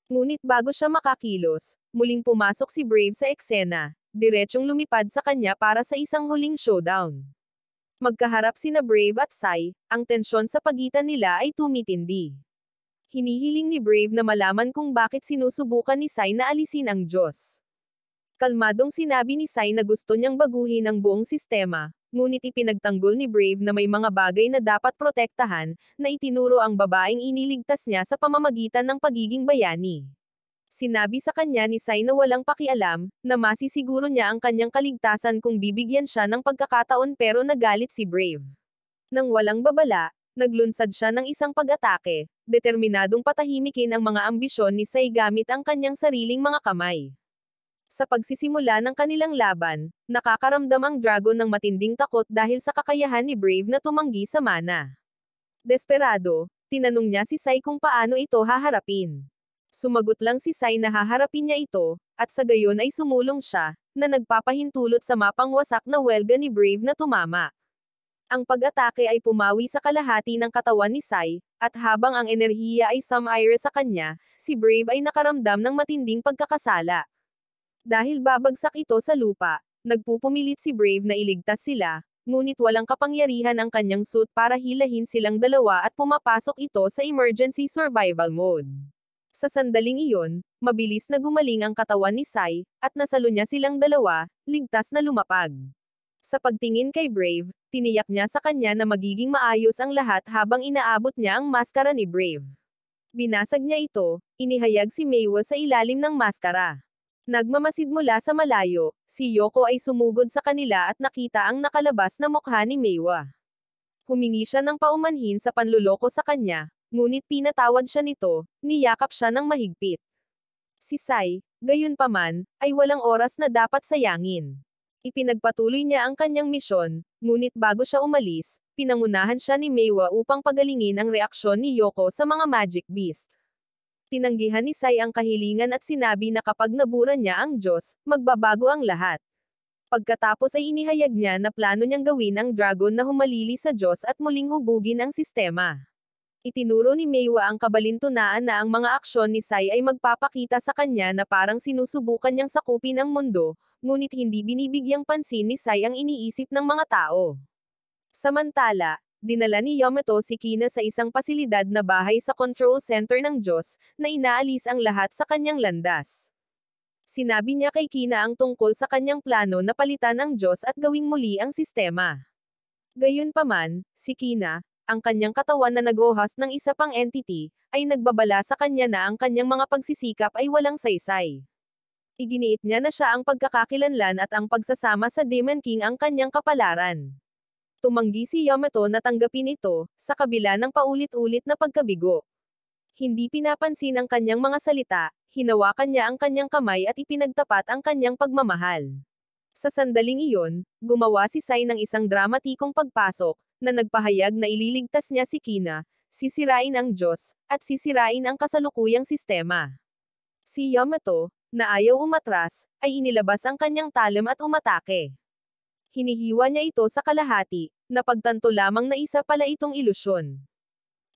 Ngunit bago siya makakilos, muling pumasok si Brave sa eksena, diretsyong lumipad sa kanya para sa isang huling showdown. Magkaharap sina Brave at Sai, ang tensyon sa pagitan nila ay tumitindi. Hinihiling ni Brave na malaman kung bakit sinusubukan ni Sai na alisin ang Diyos. Kalmadong sinabi ni Sai na gusto niyang baguhin ang buong sistema, ngunit ipinagtanggol ni Brave na may mga bagay na dapat protektahan, na itinuro ang babaeng iniligtas niya sa pamamagitan ng pagiging bayani. Sinabi sa kanya ni Sai na walang pakialam, na masisiguro niya ang kanyang kaligtasan kung bibigyan siya ng pagkakataon pero nagalit si Brave. Nang walang babala, naglunsad siya ng isang pag-atake, determinadong patahimikin ang mga ambisyon ni Sai gamit ang kanyang sariling mga kamay. Sa pagsisimula ng kanilang laban, nakakaramdam ang dragon ng matinding takot dahil sa kakayahan ni Brave na tumanggi sa mana. Desperado, tinanong niya si Sai kung paano ito haharapin. Sumagot lang si Sai na haharapin niya ito, at sa gayon ay sumulong siya, na nagpapahintulot sa mapangwasak na welga ni Brave na tumama. Ang pag-atake ay pumawi sa kalahati ng katawan ni Sai, at habang ang enerhiya ay sumire sa kanya, si Brave ay nakaramdam ng matinding pagkakasala. Dahil babagsak ito sa lupa, nagpupumilit si Brave na iligtas sila, ngunit walang kapangyarihan ang kanyang suit para hilahin silang dalawa at pumapasok ito sa emergency survival mode. Sa sandaling iyon, mabilis na gumaling ang katawan ni Sai, at nasalo niya silang dalawa, ligtas na lumapag. Sa pagtingin kay Brave, tiniyak niya sa kanya na magiging maayos ang lahat habang inaabot niya ang maskara ni Brave. Binasag niya ito, inihayag si Meiwa sa ilalim ng maskara. Nagmamasid mula sa malayo, si Yoko ay sumugod sa kanila at nakita ang nakalabas na mukha ni Meiwa. Humingi siya ng paumanhin sa panluloko sa kanya, ngunit pinatawad siya nito, niyakap siya ng mahigpit. Si Sai, gayunpaman, ay walang oras na dapat sayangin. Ipinagpatuloy niya ang kanyang misyon, ngunit bago siya umalis, pinangunahan siya ni Meiwa upang pagalingin ang reaksyon ni Yoko sa mga magic beast. Tinanggihan ni Sai ang kahilingan at sinabi na kapag nabura niya ang Diyos, magbabago ang lahat. Pagkatapos ay inihayag niya na plano niyang gawin ang dragon na humalili sa Diyos at muling hubugin ang sistema. Itinuro ni Meiwa ang kabalintunaan na ang mga aksyon ni Sai ay magpapakita sa kanya na parang sinusubukan niyang sakupin ang mundo, ngunit hindi binibigyang pansin ni Sai ang iniisip ng mga tao. Samantala, dinala ni Yamato si Kina sa isang pasilidad na bahay sa control center ng Diyos, na inaalis ang lahat sa kanyang landas. Sinabi niya kay Kina ang tungkol sa kanyang plano na palitan ang Diyos at gawing muli ang sistema. Gayunpaman, si Kina, ang kanyang katawan na nag-host ng isa pang entity, ay nagbabala sa kanya na ang kanyang mga pagsisikap ay walang saysay. Iginiit niya na siya ang pagkakakilanlan at ang pagsasama sa Demon King ang kanyang kapalaran. Tumanggi si Yamato na tanggapin ito, sa kabila ng paulit-ulit na pagkabigo. Hindi pinapansin ang kanyang mga salita, hinawakan niya ang kanyang kamay at ipinagtapat ang kanyang pagmamahal. Sa sandaling iyon, gumawa si Sai ng isang dramatikong pagpasok, na nagpahayag na ililigtas niya si Kina, sisirain ang Diyos, at sisirain ang kasalukuyang sistema. Si Yamato, na ayaw umatras, ay inilabas ang kanyang talem at umatake. Hinihiwa niya ito sa kalahati, napagtanto lamang na isa pala itong ilusyon.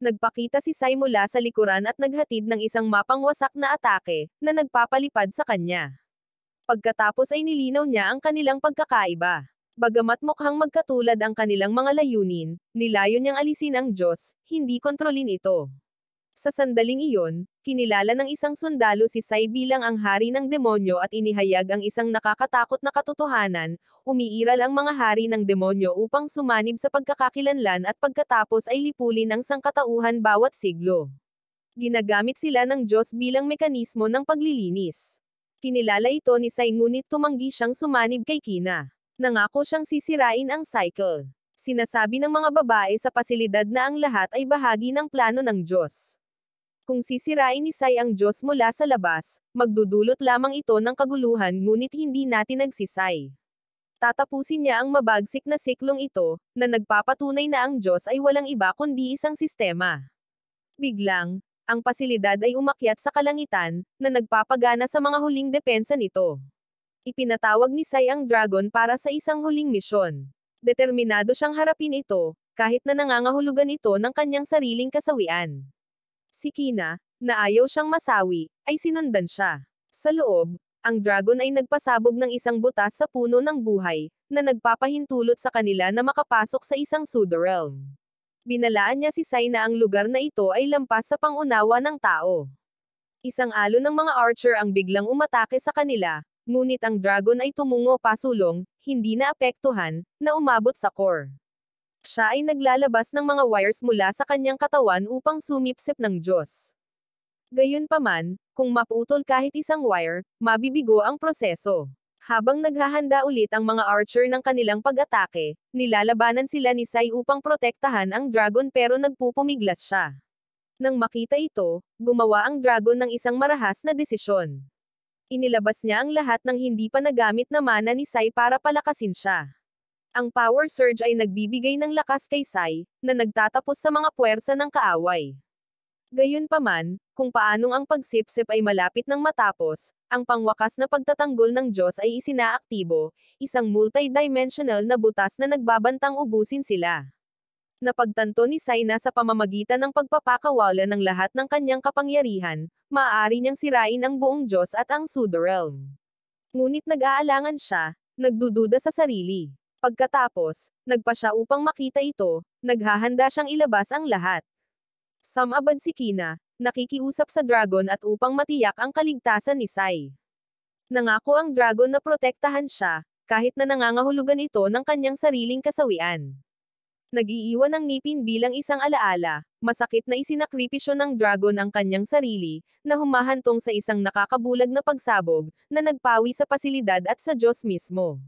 Nagpakita si Sai mula sa likuran at naghatid ng isang mapangwasak na atake, na nagpapalipad sa kanya. Pagkatapos ay nilinaw niya ang kanilang pagkakaiba. Bagamat mukhang magkatulad ang kanilang mga layunin, nilayo niyang alisin ang Diyos, hindi kontrolin ito. Sa sandaling iyon, kinilala ng isang sundalo si Sai bilang ang hari ng demonyo at inihayag ang isang nakakatakot na katotohanan, umiiral ang mga hari ng demonyo upang sumanib sa pagkakakilanlan at pagkatapos ay lipulin ang sangkatauhan bawat siglo. Ginagamit sila ng Diyos bilang mekanismo ng paglilinis. Kinilala ito ni Sai ngunit tumanggi siyang sumanib kay Kina. Nangako siyang sisirain ang cycle. Sinasabi ng mga babae sa pasilidad na ang lahat ay bahagi ng plano ng Diyos. Kung sisirain ni Sai ang Diyos mula sa labas, magdudulot lamang ito ng kaguluhan ngunit hindi natin nagsisay. Tatapusin niya ang mabagsik na siklong ito, na nagpapatunay na ang Diyos ay walang iba kundi isang sistema. Biglang, ang pasilidad ay umakyat sa kalangitan, na nagpapagana sa mga huling depensa nito. Ipinatawag ni Sai ang dragon para sa isang huling misyon. Determinado siyang harapin ito, kahit na nangangahulugan ito ng kanyang sariling kasawian. Si Kina, na ayaw siyang masawi, ay sinundan siya. Sa loob, ang dragon ay nagpasabog ng isang butas sa puno ng buhay, na nagpapahintulot sa kanila na makapasok sa isang pseudo-realm. Binalaan niya si Sai na ang lugar na ito ay lampas sa pangunawa ng tao. Isang alo ng mga archer ang biglang umatake sa kanila, Ngunit ang dragon ay tumungo pasulong, hindi naapektuhan, na umabot sa core. Siya ay naglalabas ng mga wires mula sa kanyang katawan upang sumipsip ng Diyos. Gayunpaman, kung maputol kahit isang wire, mabibigo ang proseso. Habang naghahanda ulit ang mga archer ng kanilang pag-atake, nilalabanan sila ni Sai upang protektahan ang dragon pero nagpupumiglas siya. Nang makita ito, gumawa ang dragon ng isang marahas na desisyon. Inilabas niya ang lahat ng hindi pa nagamit na mana ni Sai para palakasin siya. Ang power surge ay nagbibigay ng lakas kay Sai, na nagtatapos sa mga puwersa ng kaaway. Gayunpaman, kung paanong ang pagsipsip ay malapit ng matapos, ang pangwakas na pagtatanggol ng Diyos ay isinaaktibo, isang multi-dimensional na butas na nagbabantang ubusin sila. Napagtanto ni Sai na sa pamamagitan ng pagpapakawala ng lahat ng kanyang kapangyarihan, maaari niyang sirain ang buong Diyos at ang Pseudo-realm. Ngunit nag-aalangan siya, nagdududa sa sarili. Pagkatapos, nagpa siya upang makita ito, naghahanda siyang ilabas ang lahat. Sumabad si Kina, nakikiusap sa dragon at upang matiyak ang kaligtasan ni Sai. Nangako ang dragon na protektahan siya, kahit na nangangahulugan ito ng kanyang sariling kasawian. Nag-iiwan ng ngipin bilang isang alaala, masakit na isinakripisyo ng dragon ang kanyang sarili, na humahantong sa isang nakakabulag na pagsabog, na nagpawi sa pasilidad at sa Diyos mismo.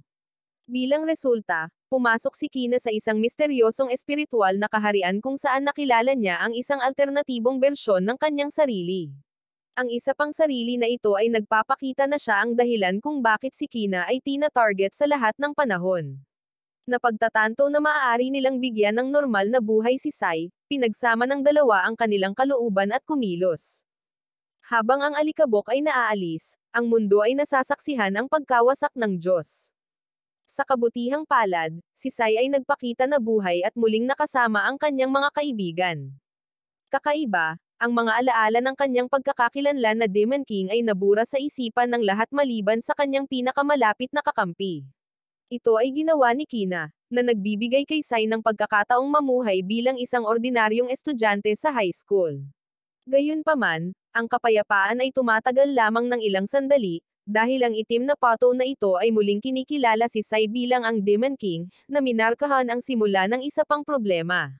Bilang resulta, pumasok si Kina sa isang misteryosong espiritual na kaharian kung saan nakilala niya ang isang alternatibong bersyon ng kanyang sarili. Ang isa pang sarili na ito ay nagpapakita na siya ang dahilan kung bakit si Kina ay tina-target sa lahat ng panahon. Napagtatanto na maaari nilang bigyan ng normal na buhay si Sai, pinagsama ng dalawa ang kanilang kalooban at kumilos. Habang ang alikabok ay naaalis, ang mundo ay nasasaksihan ang pagkawasak ng Diyos. Sa kabutihang palad, si Sai ay nagpakita na buhay at muling nakasama ang kanyang mga kaibigan. Kakaiba, ang mga alaala ng kanyang pagkakakilanlan na Demon King ay nabura sa isipan ng lahat maliban sa kanyang pinakamalapit na kakampi. Ito ay ginawa ni Kina, na nagbibigay kay Sai ng pagkakataong mamuhay bilang isang ordinaryong estudyante sa high school. Gayunpaman, ang kapayapaan ay tumatagal lamang ng ilang sandali, dahil ang itim na pato na ito ay muling kinikilala si Sai bilang ang Demon King, na minarkahan ang simula ng isa pang problema.